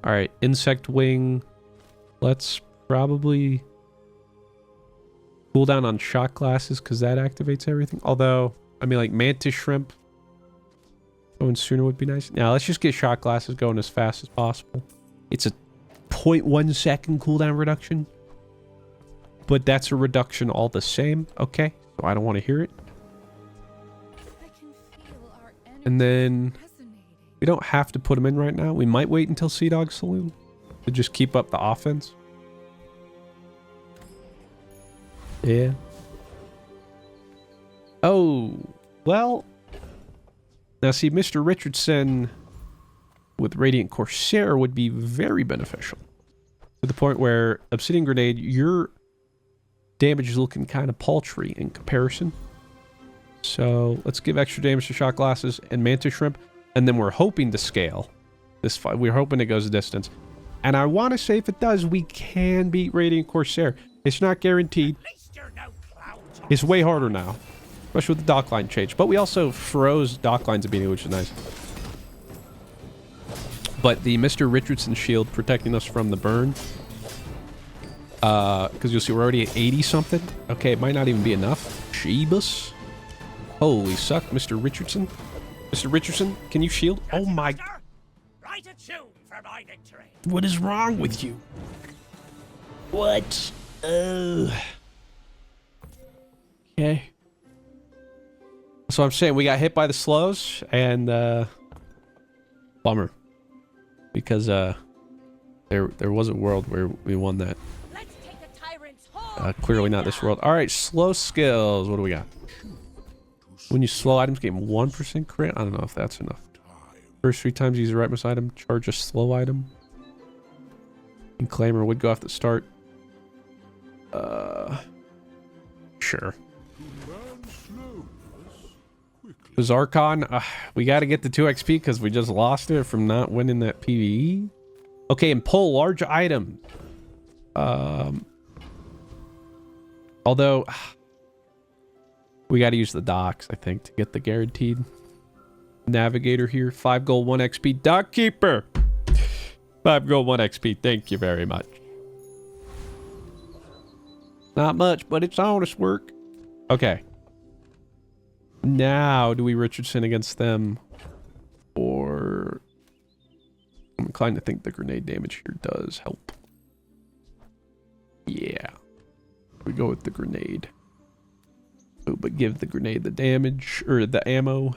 Alright, insect wing. Let's probably... cool down on shot glasses, because that activates everything. Although, I mean, like, mantis shrimp going sooner would be nice. Now, let's just get shot glasses going as fast as possible. It's a 0.1 second cooldown reduction. But that's a reduction all the same. Okay, so I don't want to hear it. And then we don't have to put them in right now. We might wait until Seadog Saloon to just keep up the offense. Yeah. Oh, well. Now see, Mr. Richardson with Radiant Corsair would be very beneficial. To the point where Obsidian Grenade, your damage is looking kind of paltry in comparison. So let's give extra damage to shot glasses and mantis shrimp. And then we're hoping to scale this fight. We're hoping it goes a distance. And I want to say if it does, we can beat Radiant Corsair. It's not guaranteed. It's way harder now. Especially with the dock line change. But we also froze dock lines immediately, which is nice. But the Mr. Richardson shield protecting us from the burn. Because you'll see we're already at 80 something. Okay, it might not even be enough. Jeebus. Holy suck, Mr. Richardson. Mr. Richardson, can you shield? Oh my... Write a tune for my victory. What is wrong with you? What? Okay. So I'm saying we got hit by the slows and bummer. Because there was a world where we won that. Let's take the tyrant's home. Clearly not this world. Alright, slow skills. What do we got? When you slow items, gain 1% crit. I don't know if that's enough. First 3 times use a rightmost item, charge a slow item. And Claimer would go off the start. Sure. Bazarcon, we got to get the 2 XP because we just lost it from not winning that PvE. Okay, and pull large item. Although, we got to use the docks, I think, to get the guaranteed navigator here. 5 gold, 1 XP. Dock Keeper! 5 gold, 1 XP. Thank you very much. Not much, but it's honest work. Okay. Now, do we Richardson against them? Or... I'm inclined to think the grenade damage here does help. Yeah. We go with the grenade. Oh, but give the grenade the damage, or the ammo.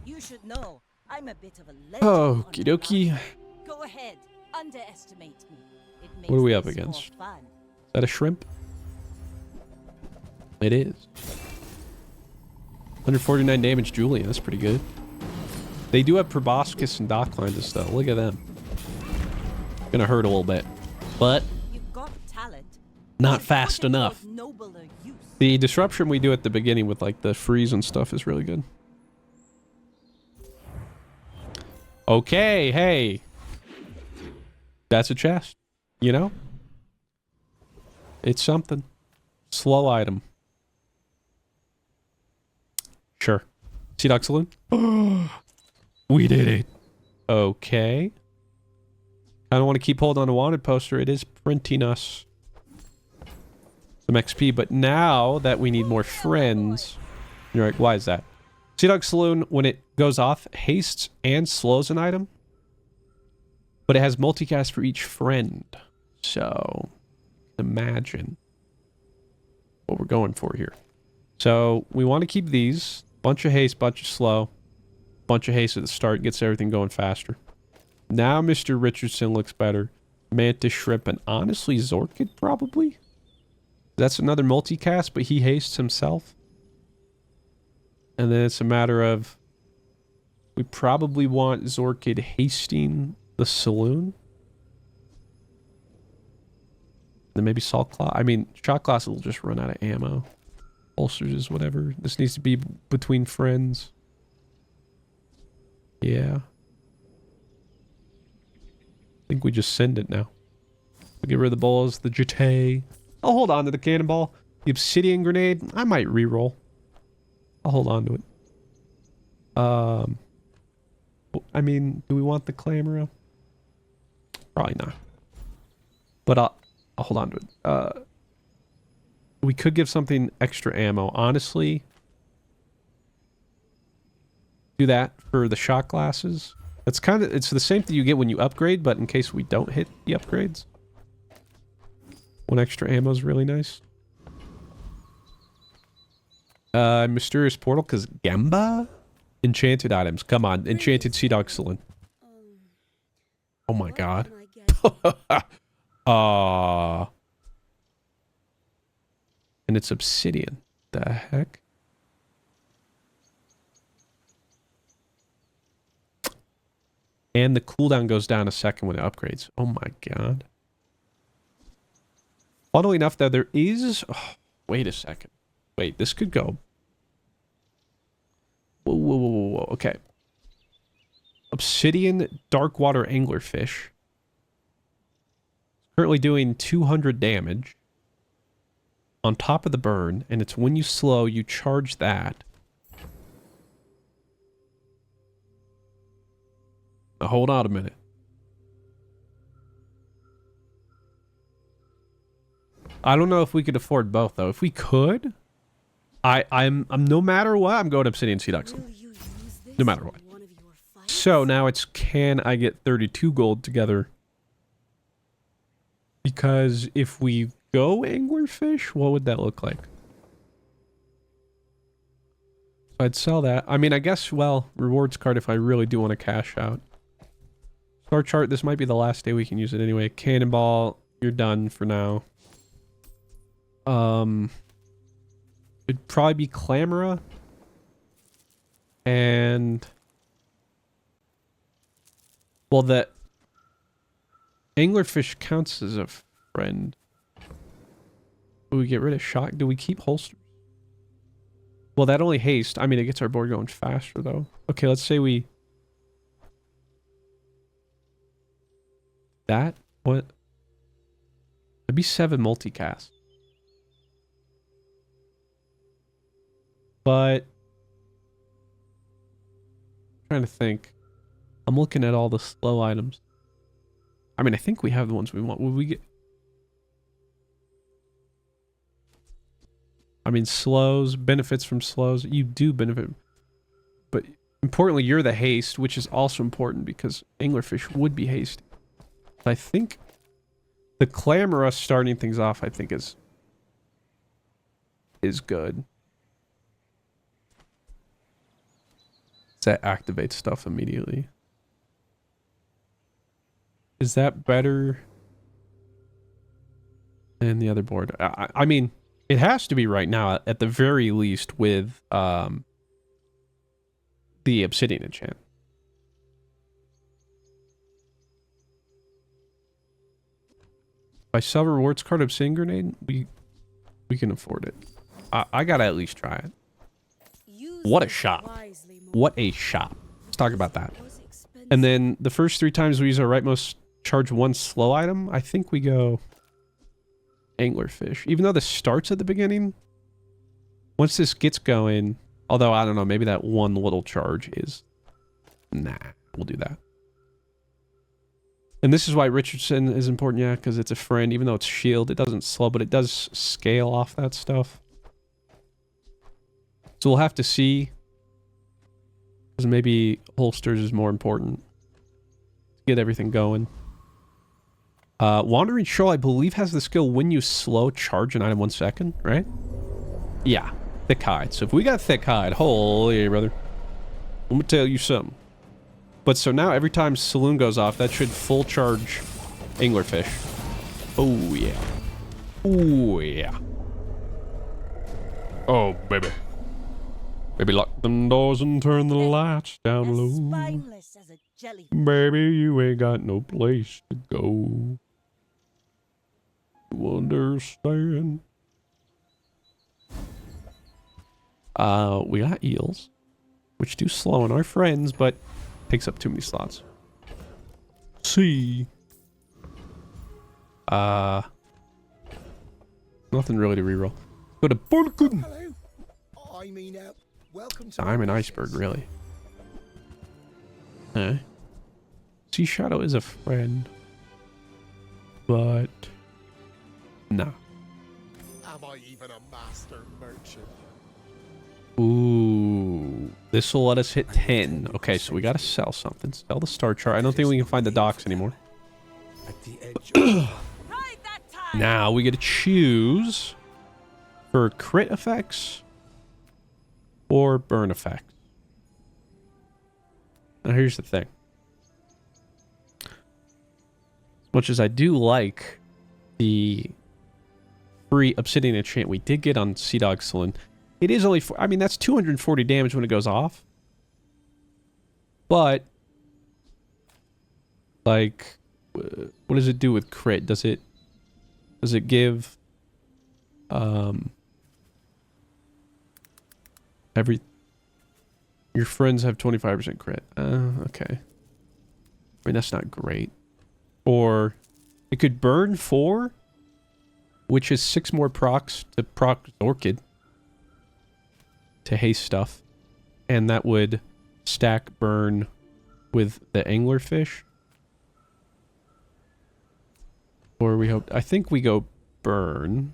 You should know, I'm a bit of a legend. Okie dokie. Go ahead, underestimate me. It makes What are we up this more against? fun. Is that a shrimp? It is. 149 damage, Julian. That's pretty good. They do have proboscis and docklines and stuff. Look at them. Gonna hurt a little bit, but You've got talent. not fast enough. Nobler use. The disruption we do at the beginning with like the freeze and stuff is really good. Okay, hey. That's a chest, you know? It's something. Slow item. Sure. Seadog Saloon? We did it. Okay. I don't want to keep holding on to wanted poster. It is printing us some XP, but now that we need more friends, you're like, why is that? Seadog Saloon, when it goes off, hastes and slows an item, but it has multicast for each friend. So, imagine what we're going for here. So, we want to keep these. Bunch of haste, bunch of slow. Bunch of haste at the start, gets everything going faster. Now Mr. Richardson looks better. Mantis, Shrimp, and honestly Zorkid probably? That's another multicast, but he hastes himself. And then it's a matter of... we probably want Zorkid hasting the Saloon. Then maybe Salt Claw. I mean, Shot Glass will just run out of ammo. Ulcers is whatever. This needs to be between friends. Yeah. I think we just send it now. We get rid of the balls, the jetay. I'll hold on to the cannonball. The obsidian grenade, I might reroll. I'll hold on to it. I mean, do we want the clamora? Probably not. But I'll hold on to it. We could give something extra ammo. Honestly, do that for the shot glasses. It's kind of, it's the same thing you get when you upgrade, but in case we don't hit the upgrades. One extra ammo is really nice. Mysterious portal, because Gamba? Enchanted items. Come on, enchanted Seadog Saloon. Oh my god. And it's obsidian. The heck? And the cooldown goes down a second when it upgrades. Oh my god. Funnily enough, though, there is... oh, wait a second. Wait, this could go... whoa, whoa, whoa, whoa, whoa. Okay. Obsidian dark water anglerfish. Currently doing 200 damage. On top of the burn, and it's when you slow, you charge that. Now hold on a minute. I don't know if we could afford both though. If we could, I'm no matter what, I'm going Obsidian Seadog Saloon. No matter what. So now it's, can I get 32 gold together? Because if we go anglerfish, what would that look like? I'd sell that. I mean, I guess, well, rewards card if I really do want to cash out. Star chart, this might be the last day we can use it anyway. Cannonball, you're done for now. It'd probably be Clamora. And... well, the anglerfish counts as a friend. Do we get rid of shock? Do we keep holsters? Well, that only haste. I mean, it gets our board going faster, though. Okay, let's say we... that? What? It'd be 7 multicast. But... I'm trying to think. I'm looking at all the slow items. I mean, I think we have the ones we want. Would we get... I mean, slows, benefits from slows. You do benefit. But importantly, you're the haste, which is also important because anglerfish would be hasty. I think the Clamora starting things off, I think is good. That activates stuff immediately. Is that better than the other board? I mean, It has to be right now, at the very least, with the obsidian enchant. If I sell rewards card obsidian grenade, we can afford it. I gotta at least try it. What a shop. What a shop. Let's talk about that. And then the first 3 times we use our rightmost charge 1 slow item, I think we go anglerfish. Even though this starts at the beginning, once this gets going, although I don't know, maybe that 1 little charge is... Nah, we'll do that. And this is why Richardson is important, yeah, because it's a friend. Even though it's shield, it doesn't slow, but it does scale off that stuff. So we'll have to see. Because maybe holsters is more important. Get everything going. Wandering Shoal, I believe, has the skill when you slow charge an item 1 second, right? Yeah, thick hide. So if we got thick hide, holy brother. Let me tell you something. But so now every time Saloon goes off, that should full charge anglerfish. Oh yeah. Oh yeah. Oh baby. Baby, lock them doors and turn the lights down low. Spineless as a jelly. Baby, you ain't got no place to go. You understand? We got eels, which do slow on our friends, but takes up too many slots. See. Nothing really to reroll. Go to Bolkun. I mean, welcome to Diamond Iceberg, really. Sea Shadow is a friend. But... nah. Am I even a master merchant? Ooh. This will let us hit 10. Okay, so we gotta sell something. Sell the star chart. I don't think we can find the docks anymore. At the edge of Ride that time. Now we get to choose for crit effects or burn effects. Now here's the thing. As much as I do like the free obsidian enchant we did get on Seadog Saloon, it is only... I mean, that's 240 damage when it goes off. But... like... what does it do with crit? Does it give... your friends have 25% crit. Okay. I mean, that's not great. Or... it could burn 4, which is 6 more procs to proc Orchid. To haste stuff. And that would stack burn with the anglerfish. Or we hope... I think we go burn.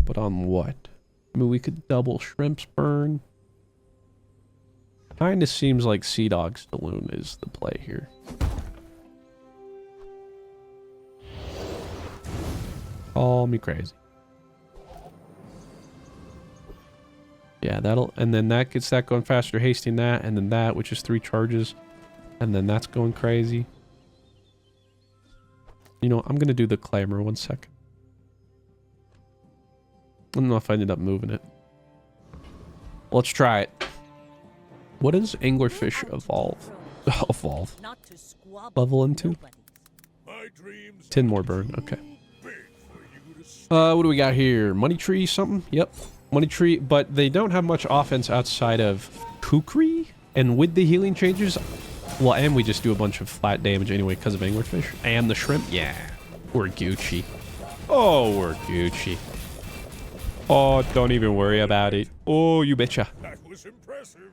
But on what? I mean, we could double shrimps burn. Kinda seems like Seadog Saloon is the play here. Call me crazy. Yeah, that'll... and then that gets that going faster, hasting that, and then that, which is 3 charges. And then that's going crazy. You know, I'm gonna do the clamor 1 second. I don't know if I ended up moving it. Let's try it. What does anglerfish evolve? Not to squabble Level with into? nobody. 10 more burn, okay. What do we got here? Money tree something? Yep. Money tree, but they don't have much offense outside of kukri. And with the healing changes, well, and we just do a bunch of flat damage anyway because of anglerfish. And the shrimp, yeah. We're Gucci. Oh, we're Gucci. Oh, don't even worry about it. Oh, you betcha. that was impressive.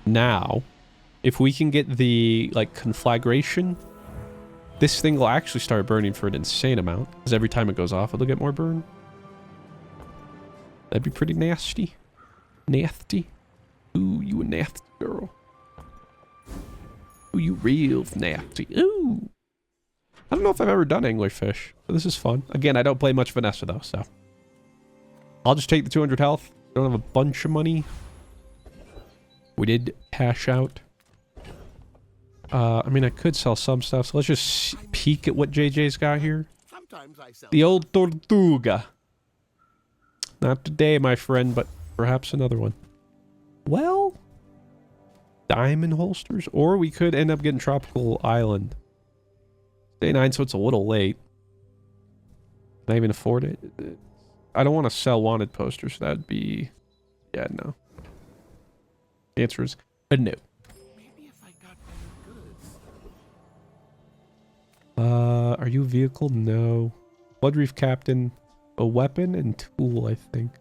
Now, if we can get the, like, conflagration, this thing will actually start burning for an insane amount. Because every time it goes off, it'll get more burn. That'd be pretty nasty. Nasty. Ooh, you a nasty girl. Ooh, you real nasty. Ooh. I don't know if I've ever done anglerfish, but this is fun. Again, I don't play much Vanessa, though, so. I'll just take the 200 health. Don't have a bunch of money. We did cash out. I mean, I could sell some stuff, so let's just peek at what JJ's got here. Sometimes I sell. The old Tortuga. Not today, my friend, but perhaps another one. Well, diamond holsters, or we could end up getting Tropical Island. Day 9, so it's a little late. Can I even afford it? I don't want to sell wanted posters. That'd be... Yeah, no. The answer is a no. Maybe if I got better goods. Are you a vehicle? No. Blood Reef Captain. A weapon and tool, I think.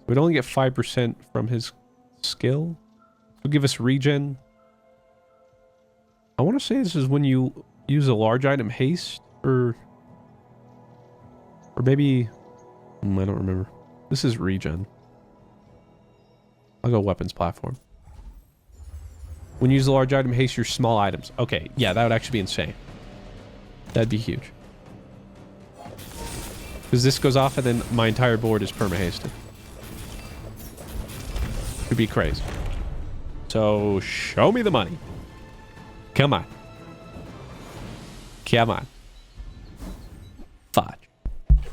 We'd only get 5% from his skill. It'll give us regen. I want to say this is when you use a large item haste, or maybe... I don't remember. This is regen. I'll go weapons platform. When you use a large item haste your small items. Okay, yeah, that would actually be insane. That'd be huge. Because this goes off and then my entire board is perma-hasted. Could be crazy. So, show me the money. Come on. Come on. Fudge.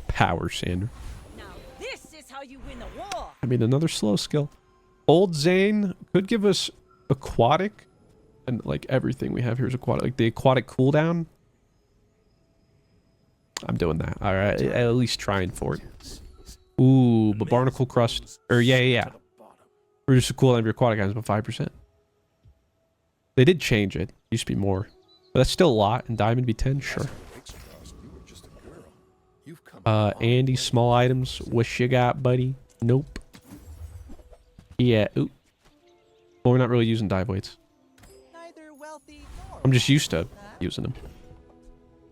Power Sander. Now this is how you win the war. I mean, another slow skill. Old Zane could give us aquatic. And, like, everything we have here is aquatic. Like, the aquatic cooldown. I'm doing that. All right, at least trying for it. Ooh, but barnacle crust. Or yeah. Reduce the cooldown of your aquatic items by 5%. They did change it. Used to be more. But that's still a lot. And diamond be 10? Sure. Andy, small items. What you got, buddy? Nope. Yeah, ooh. Well, we're not really using dive weights. Neither wealthy nor I'm just used to using them.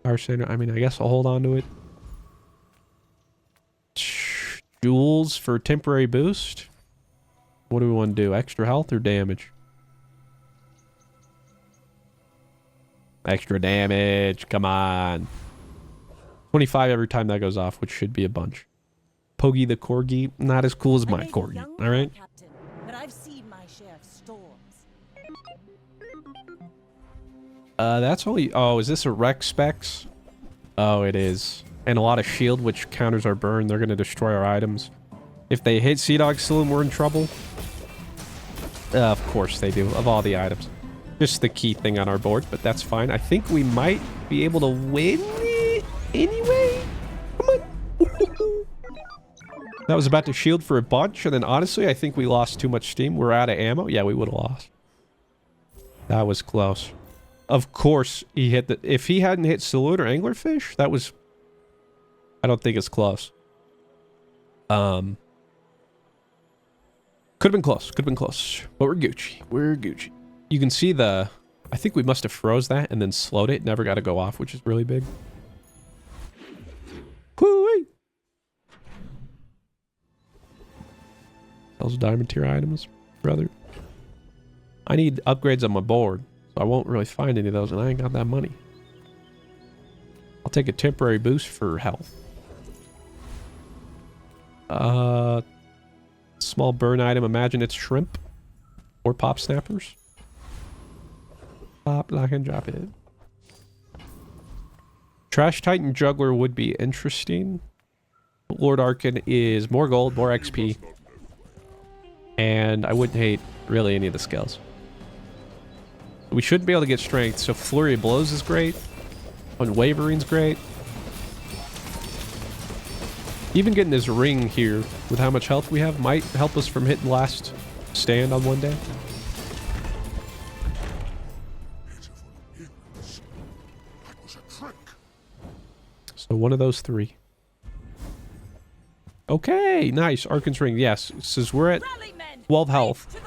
Power Sander, I mean, I guess I'll hold on to it. Jewels for temporary boost. What do we want to do? Extra health or damage? Extra damage. Come on. 25 every time that goes off, which should be a bunch. Pogi the Corgi, not as cool as my Corgi. All right. Captain, but I've seen my share of storms. That's only... Oh, is this a Rex specs? Oh, it is. And a lot of shield, which counters our burn. They're going to destroy our items. If they hit Seadog Saloon, we're in trouble. Of course they do, of all the items. Just the key thing on our board, but that's fine. I think we might be able to win it anyway. Come on. That was about to shield for a bunch, and then honestly, I think we lost too much steam. We're out of ammo. Yeah, we would have lost. That was close. Of course, he hit the... If he hadn't hit Saloon or Anglerfish, that was... I don't think it's close. Could have been close. Could have been close. But we're Gucci. We're Gucci. You can see the... I think we must have froze that and then slowed it. Never got to go off, which is really big. Whoo-wee! Those diamond tier items, brother. I need upgrades on my board. So I won't really find any of those, and I ain't got that money. I'll take a temporary boost for health. Small burn item. Imagine it's shrimp. Or pop snappers. Pop, lock, and drop it. Trash Titan Juggler would be interesting. Lord Arkin is more gold, more XP. And I wouldn't hate really any of the skills. We should be able to get strength, so Flurry of Blows is great. Unwaverings's great. Even getting this ring here with how much health we have might help us from hitting last stand on one day. So one of those three. Okay, nice. Arkan's ring. Yes, says we're at 12 health.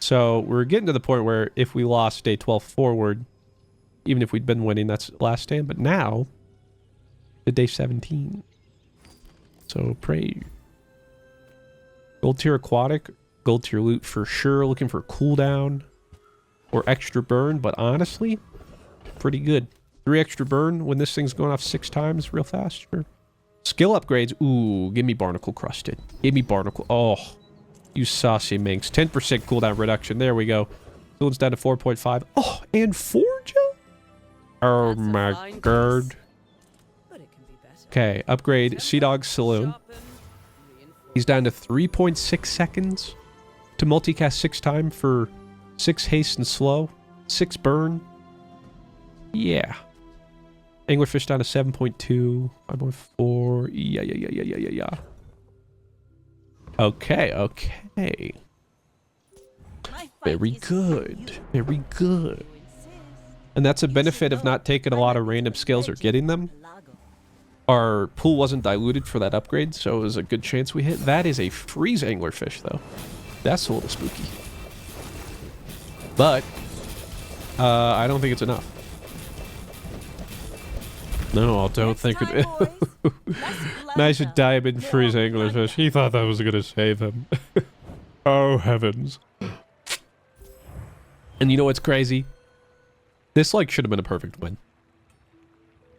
So we're getting to the point where if we lost day 12 forward, even if we'd been winning, that's last stand. But now, to day 17. So pray. Gold tier aquatic, gold tier loot for sure. Looking for cooldown or extra burn, but honestly, pretty good. 3 extra burn when this thing's going off 6 times real fast. Sure. Skill upgrades. Ooh, give me barnacle crusted. Give me barnacle. Oh, you saucy minx. 10% cooldown reduction. There we go. Saloon's down to 4.5. Oh, and Forja? Oh my god. Okay, upgrade Seadog Saloon. He's down to 3.6 seconds to multicast 6 times for 6 haste and slow, 6 burn. Yeah. Anglerfish down to 7.2, 5.4. Yeah. Okay. Very good. Very good. And that's a benefit of not taking a lot of random skills or getting them. Our pool wasn't diluted for that upgrade, so it was a good chance we hit. That is a freeze anglerfish, though. That's a little spooky. But, I don't think it's enough. No, I don't think it... Nice diamond freeze anglerfish. He thought that was going to save him. Oh, heavens. And you know what's crazy? This, like, should have been a perfect win.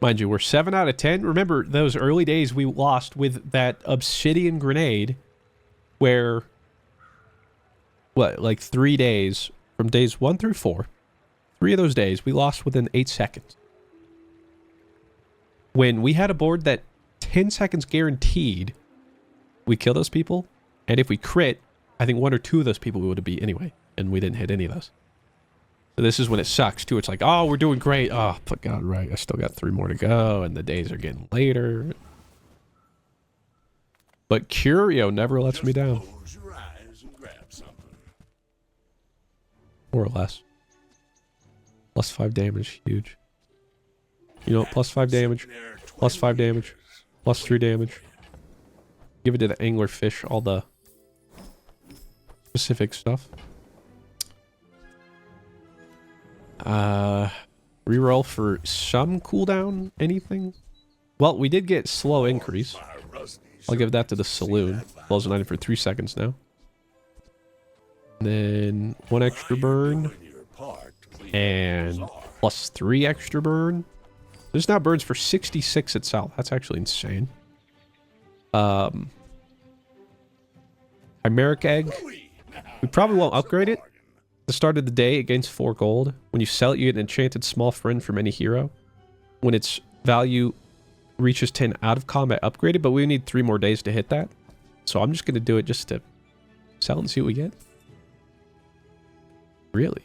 Mind you, we're 7 out of 10. Remember, those early days we lost with that obsidian grenade where, what, like 3 days, from days 1 through 4, 3 of those days, we lost within 8 seconds. When we had a board that 10 seconds guaranteed we kill those people, and if we crit, I think 1 or 2 of those people we would have beat anyway, and we didn't hit any of those. So this is when it sucks, too. It's like, oh, we're doing great. Oh, but God, right. I still got 3 more to go, and the days are getting later. But Curio never lets me down. Close your eyes and grab something. More or less. Plus 5 damage. Huge. You know what? Plus 5 damage. Plus 5 damage. Plus 3 damage. Give it to the anglerfish, all the specific stuff. Reroll for some cooldown, anything? Well, we did get slow increase. I'll give that to the Saloon. Close an item for 3 seconds now. And then 1 extra burn. And plus 3 extra burn. This now burns for 66 itself. That's actually insane. Chimeric egg. We probably won't upgrade it. The start of the day, it gains 4 gold. When you sell it, you get an enchanted small friend from any hero. When its value reaches 10 out of combat, upgraded, but we need 3 more days to hit that. So I'm just going to do it just to sell and see what we get. Really?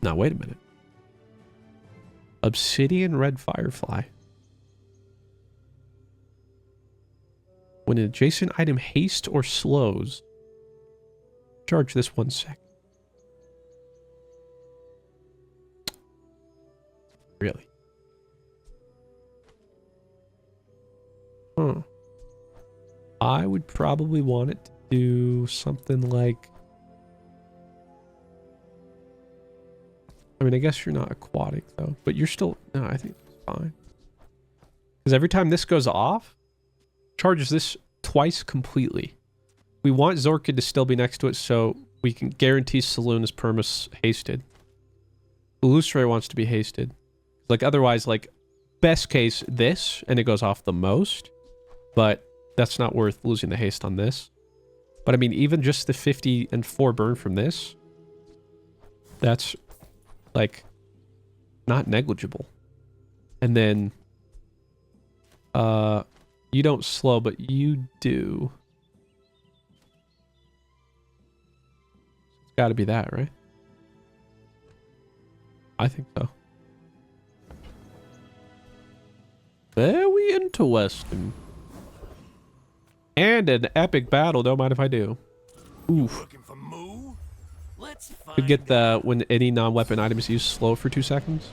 Now, wait a minute. Obsidian red firefly. When an adjacent item hastes or slows, charge this 1 sec. Really? Huh. I would probably want it to do something like... I mean, I guess you're not aquatic, though. But you're still... No, I think it's fine. Because every time this goes off, charges this twice completely. We want Zorkid to still be next to it, so we can guarantee Saloon is perma hasted. Illustrator wants to be hasted. Like, otherwise, like, best case, this, and it goes off the most. But that's not worth losing the haste on this. But, I mean, even just the 50 and 4 burn from this, that's, like, not negligible. And then, you don't slow, but you do. It's got to be that, right? I think so. Very interesting. And an epic battle, don't mind if I do. Oof. Could get the when any non-weapon item is used slow for 2 seconds.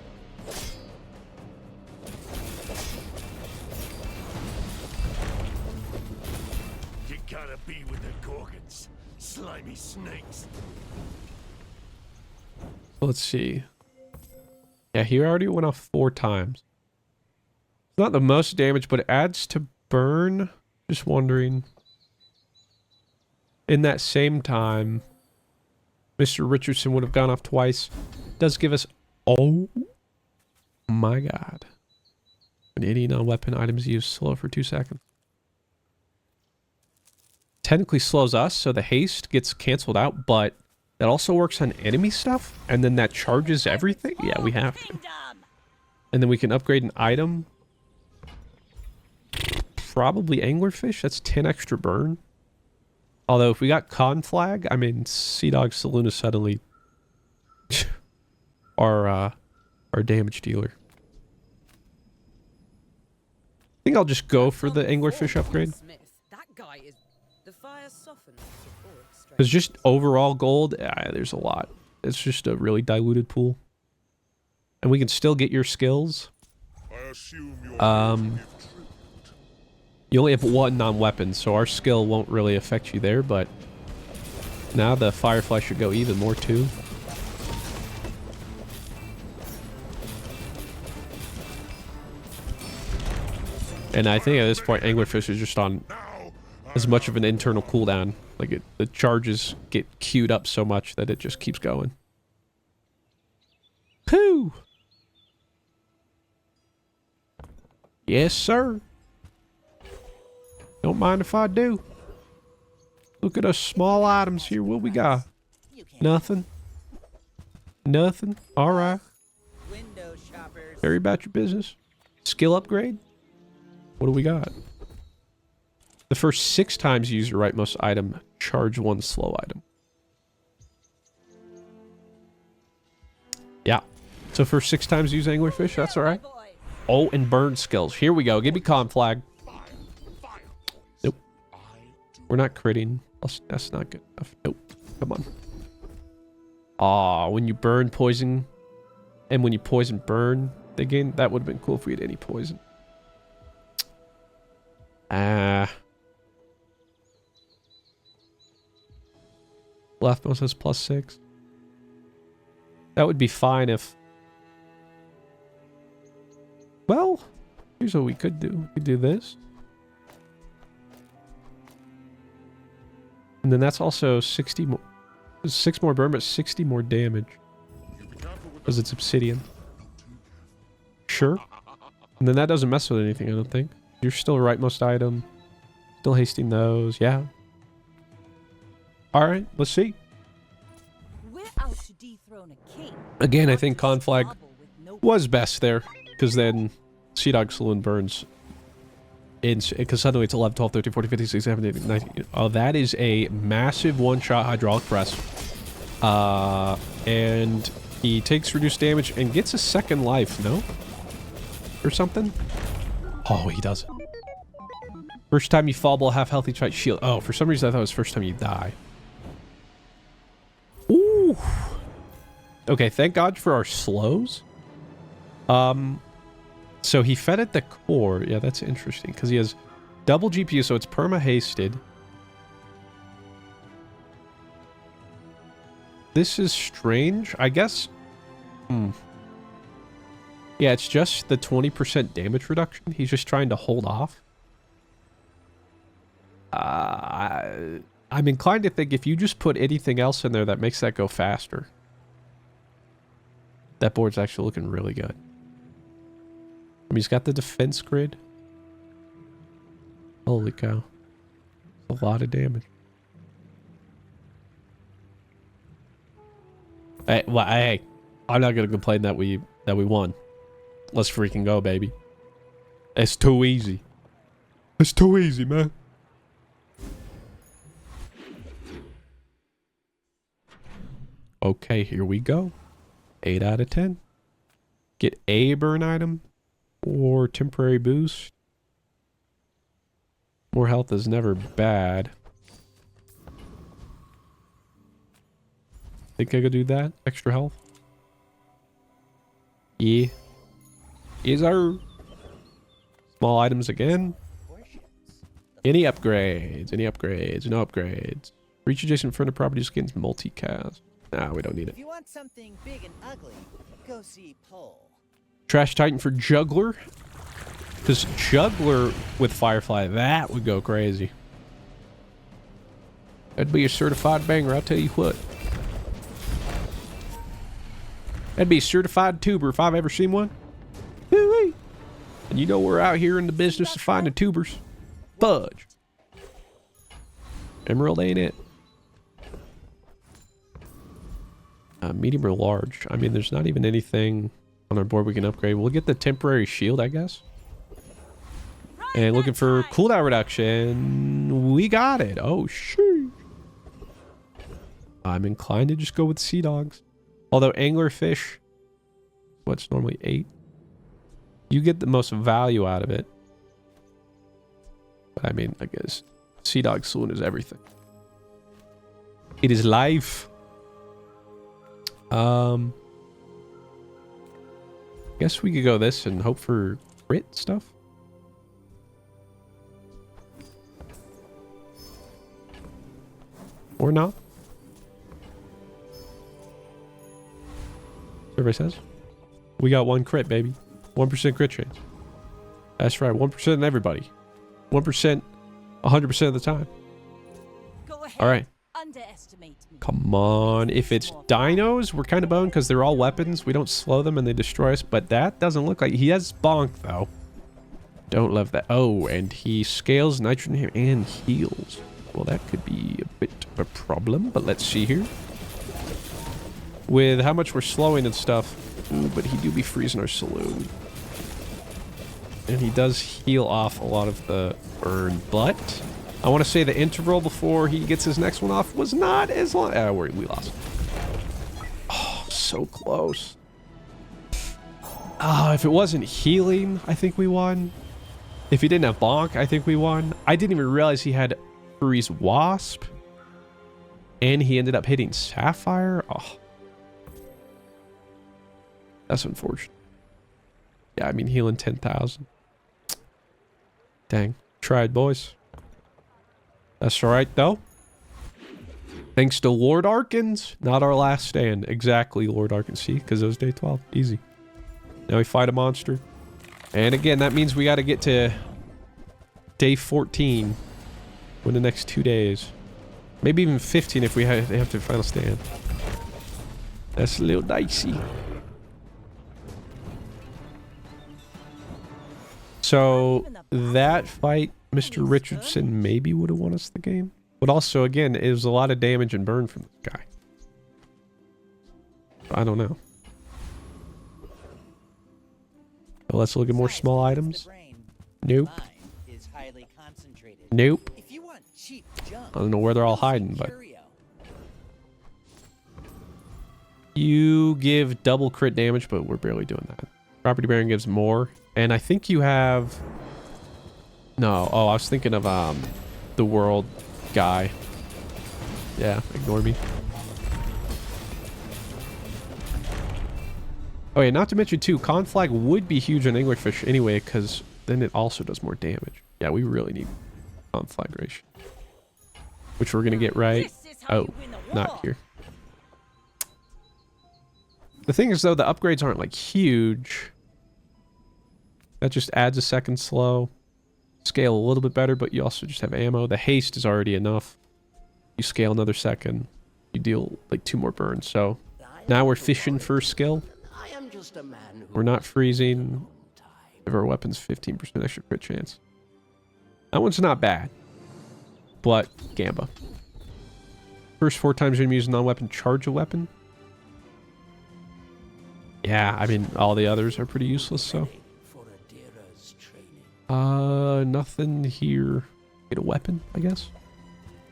You gotta be with the Gorgons, slimy snakes. Let's see. Yeah, he already went off 4 times. It's not the most damage, but it adds to burn. Just wondering. In that same time, Mr. Richardson would have gone off twice. Does give us... Oh my god. When any non-weapon items used slow for 2 seconds. Technically slows us, so the haste gets canceled out, but that also works on enemy stuff, and then that charges everything? Yeah, we have to. And then we can upgrade an item probably anglerfish. That's 10 extra burn. Although if we got conflag, I mean, Seadog Saloon is suddenly our damage dealer. I think I'll just go for the anglerfish upgrade. That guy is the fire softens before it strikes. Because just overall gold, there's a lot. It's just a really diluted pool. And we can still get your skills. You only have 1 non-weapon, so our skill won't really affect you there, but now the Firefly should go even more too. And I think at this point, anglerfish is just on as much of an internal cooldown. Like the charges get queued up so much that it just keeps going. Pooh! Yes, sir. Don't mind if I do. Look at us small items here. What we got? Nothing. Nothing. All right. Window shoppers. Carry about your business. Skill upgrade. What do we got? The first 6 times you use your rightmost item, charge 1 slow item. Yeah. So for 6 times use anglerfish, that's all right. Oh, and burn skills. Here we go. Give me conflag. Nope. We're not critting. That's not good enough. Nope. Come on. Aw, when you burn poison, and when you poison burn, they gain. That would have been cool if we had any poison. Leftmost has +6. That would be fine if... Well, here's what we could do. We could do this. And then that's also 60 more... 6 more burn, but 60 more damage. Because it's obsidian. Sure. And then that doesn't mess with anything, I don't think. You're still rightmost item. Still hasting those. Yeah. Alright, let's see. We're out to dethrone a king. Again, I think conflag was best there. Because then Seadog Saloon burns. Because suddenly it's 11, 12, 13, 14, 15, 16, 17, 18, 19. Oh, that is a massive one-shot hydraulic press. And he takes reduced damage and gets a second life, no? Or something? Oh, he doesn't. First time you fall below half healthy, try shield. Oh, for some reason I thought it was first time you die. Ooh. Okay, thank God for our slows. So he fed at the core. Yeah, that's interesting because he has double GPU, so it's perma-hasted. This is strange, I guess. Yeah, it's just the 20% damage reduction. He's just trying to hold off. I'm inclined to think if you just put anything else in there that makes that go faster. That board's actually looking really good. I mean, he's got the defense grid. Holy cow. A lot of damage. Hey, well, hey, I'm not gonna complain that we won. Let's freaking go, baby. It's too easy. It's too easy, man. Okay, here we go. 8 out of 10. Get a burn item or temporary boost. More health is never bad. Think I could do that? Extra health? Yeah. Yes, sir. Small items again. Any upgrades? Any upgrades? No upgrades. Reach adjacent front of property skins multicast. Nah, we don't need it. If you want something big and ugly, go see Pole. Trash Titan for Juggler. Because Juggler with Firefly, that would go crazy. That'd be a certified banger, I'll tell you what. That'd be a certified tuber if I've ever seen one. Woo-wee. And you know we're out here in the business of finding tubers. Fudge. Emerald ain't it. Medium or large. I mean, there's not even anything on our board we can upgrade. We'll get the temporary shield, I guess. And looking for cooldown reduction. We got it. Oh, shoot. I'm inclined to just go with Seadogs. Although anglerfish, what's normally 8? You get the most value out of it. But I mean, I guess Seadog Saloon is everything. It is life. Guess we could go this and hope for crit stuff. Or not. Survey says. We got 1 crit, baby. 1% crit chance. That's right, 1% in everybody. 1%, 100% of the time. Go ahead. All right. Underestimate me. Come on. If it's dinos, we're kind of boned because they're all weapons. We don't slow them and they destroy us. But that doesn't look like... He has bonk, though. Don't love that. Oh, and he scales nitrogen here and heals. Well, that could be a bit of a problem. But let's see here. With how much we're slowing and stuff. Ooh, but he do be freezing our Saloon. And he does heal off a lot of the burn. But... I want to say the interval before he gets his next one off was not as long. We lost. Oh, so close. If it wasn't healing, I think we won. If he didn't have bonk, I think we won. I didn't even realize he had freeze wasp. And he ended up hitting sapphire. Oh. That's unfortunate. Yeah, I mean, healing 10,000. Dang. Tried, boys. That's all right, though. Thanks to Lord Arkans. Not our last stand. Exactly, Lord Arkans. See? Because it was day 12. Easy. Now we fight a monster. And again, that means we got to get to day 14 in the next 2 days. Maybe even 15 if we have to final stand. That's a little dicey. So, that fight... Mr. Richardson maybe would have won us the game. But also, again, it was a lot of damage and burn from this guy. I don't know. Well, let's look at more small items. Nope. Nope. I don't know where they're all hiding, but... You give double crit damage, but we're barely doing that. Property Baron gives more. And I think you have... No. Oh, I was thinking of the world guy. Yeah, ignore me. Oh yeah, not to mention too, Conflag would be huge on Anglerfish anyway, because then it also does more damage. Yeah, we really need Conflagration. Which we're gonna get right. Oh, not here. The thing is though, the upgrades aren't like huge. That just adds a second slow. Scale a little bit better, but you also just have ammo. The haste is already enough. You scale another second, you deal like 2 more burns. So now we're fishing for skill. We're not freezing. Give our weapons 15% extra crit chance. That one's not bad, but Gamba. First 4 times you're gonna use a non-weapon, charge a weapon. Yeah, I mean all the others are pretty useless. So. Nothing here. Get a weapon, I guess.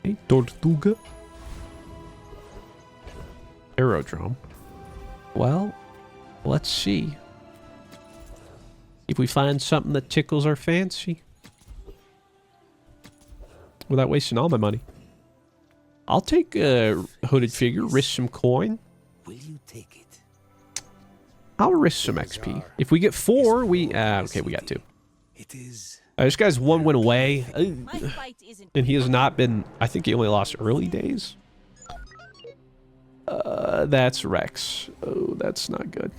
Hey, Tortuga. Aerodrome. Well, let's see. If we find something that tickles our fancy. Without wasting all my money. I'll take a hooded figure, risk some coin. Will you take it? I'll risk some XP. If we get 4, we... okay, we got 2. It is. This guy's 1 win away. And he has not been... I think he only lost early days. That's Rex. Oh, that's not good.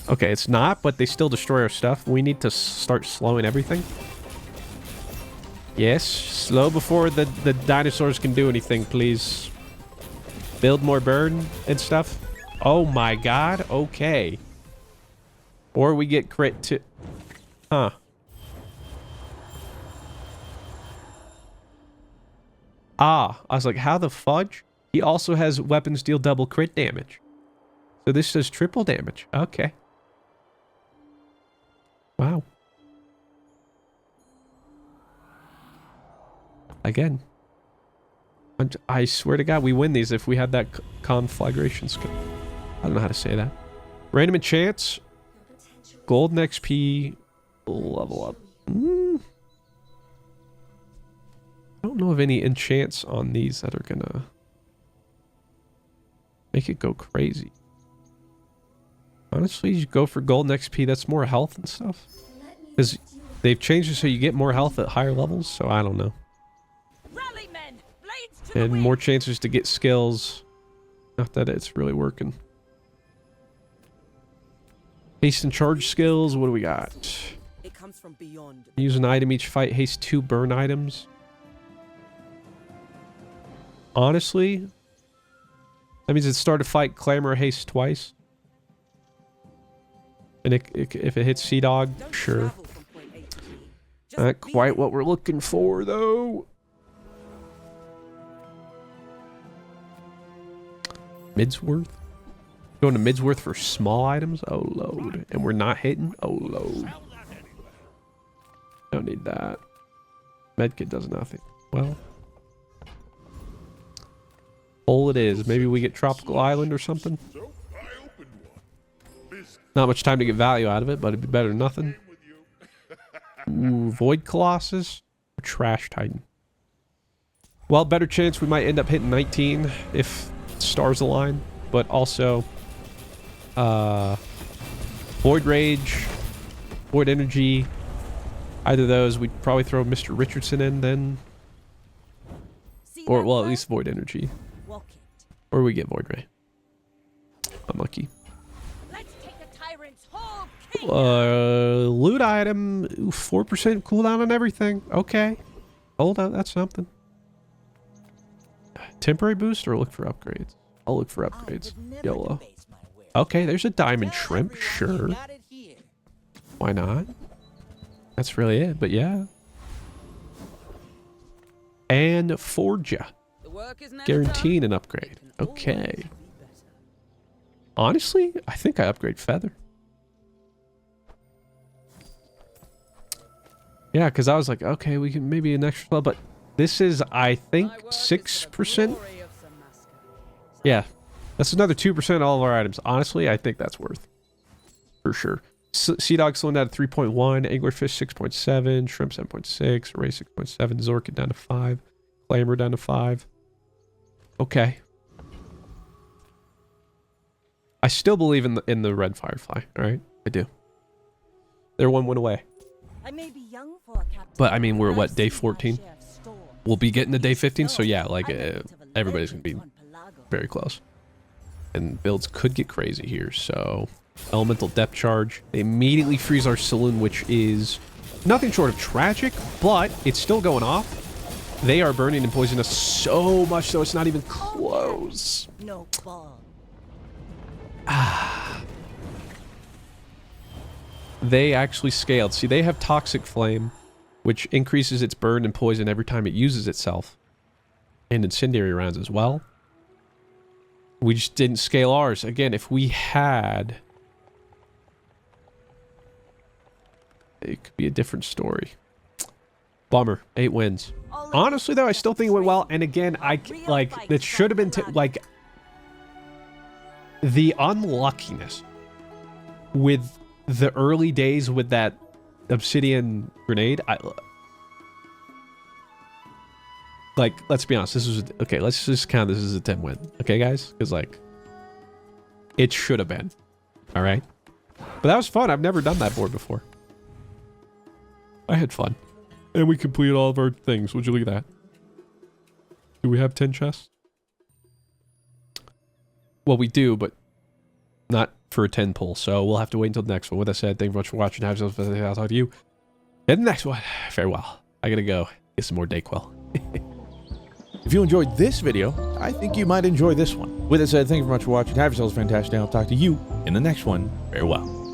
Okay, it's not, but they still destroy our stuff. We need to start slowing everything. Yes, slow before the dinosaurs can do anything, please. Build more burn and stuff. Oh my god, okay. Or we get crit to... Huh. Ah, I was like, how the fudge? He also has weapons deal double crit damage. So this does triple damage. Okay. Wow. Again. I swear to God, we win these if we had that conflagration skill. I don't know how to say that. Random enchants. Golden XP. Level up. I don't know of any enchants on these that are gonna make it go crazy. Honestly, you go for golden XP. That's more health and stuff. Because they've changed it so you get more health at higher levels. So I don't know. And more chances to get skills. Not that it's really working. Haste and charge skills. What do we got? It comes from beyond. Use an item each fight. Haste 2 burn items. Honestly, that means it start a fight, clamor, haste twice. And if it hits Seadog, sure. Not quite what we're looking for, though. Midsworth? Going to Midsworth for small items? Oh, load. And we're not hitting? Oh, load. Don't need that. Medkit does nothing. Well. Hole it is. Maybe we get Tropical Island or something. Not much time to get value out of it, but it'd be better than nothing. Ooh, Void Colossus or Trash Titan. Well, better chance we might end up hitting 19 if stars align, but also Void Rage, Void Energy. Either of those, we'd probably throw Mr. Richardson in then. Or, well, at least Void Energy. Or we get Void Ray. Unlucky. Loot item, 4% cooldown on everything. Okay. Hold on, that's something. Temporary boost or look for upgrades? I'll look for upgrades. YOLO. Okay, there's a diamond shrimp. Sure. Why not? That's really it, but yeah. And Forja. Guaranteeing an upgrade. Okay. Honestly, I think I upgrade Feather. Yeah, because I was like, okay, we can maybe an extra level, but this is, I think, 6%. Yeah, that's another 2% of all of our items. Honestly, I think that's worth. For sure. Seadog slowing down to 3.1, Anglerfish 6.7, Shrimp 7.6, Ray 6.7, Zorkit down to 5, Clamor down to 5. Okay. I still believe in the red firefly, alright? I do. They're one win away. I may be young for a captain, but I mean, we're what, day 14? We'll be getting to day 15, so yeah, like everybody's gonna be very close. And builds could get crazy here, so elemental depth charge. They immediately freeze our Saloon, which is nothing short of tragic, but it's still going off. They are burning and poisoning us so much, so it's not even close. No ball. They actually scaled. See, they have Toxic Flame, which increases its burn and poison every time it uses itself. And Incendiary rounds as well. We just didn't scale ours. Again, if we had... it could be a different story. Bummer. 8 wins. Honestly, though, I still think it went well. And again, it should have been... like, the unluckiness with the early days with that obsidian grenade, like, let's be honest, this was okay. Let's just count this as a 10 win, okay, guys? Because like, it should have been, all right. But that was fun. I've never done that board before. I had fun, and we completed all of our things. Would you look at that? Do we have 10 chests? Well, we do, but not for a 10 pull, so we'll have to wait until the next one. With that said, thank you very much for watching. Have yourself a I'll talk to you in the next one. Farewell. I gotta go get some more Dayquil. If you enjoyed this video, I think you might enjoy this one. With that said, thank you very much for watching. Have yourselves a fantastic day. I'll talk to you in the next one. Farewell.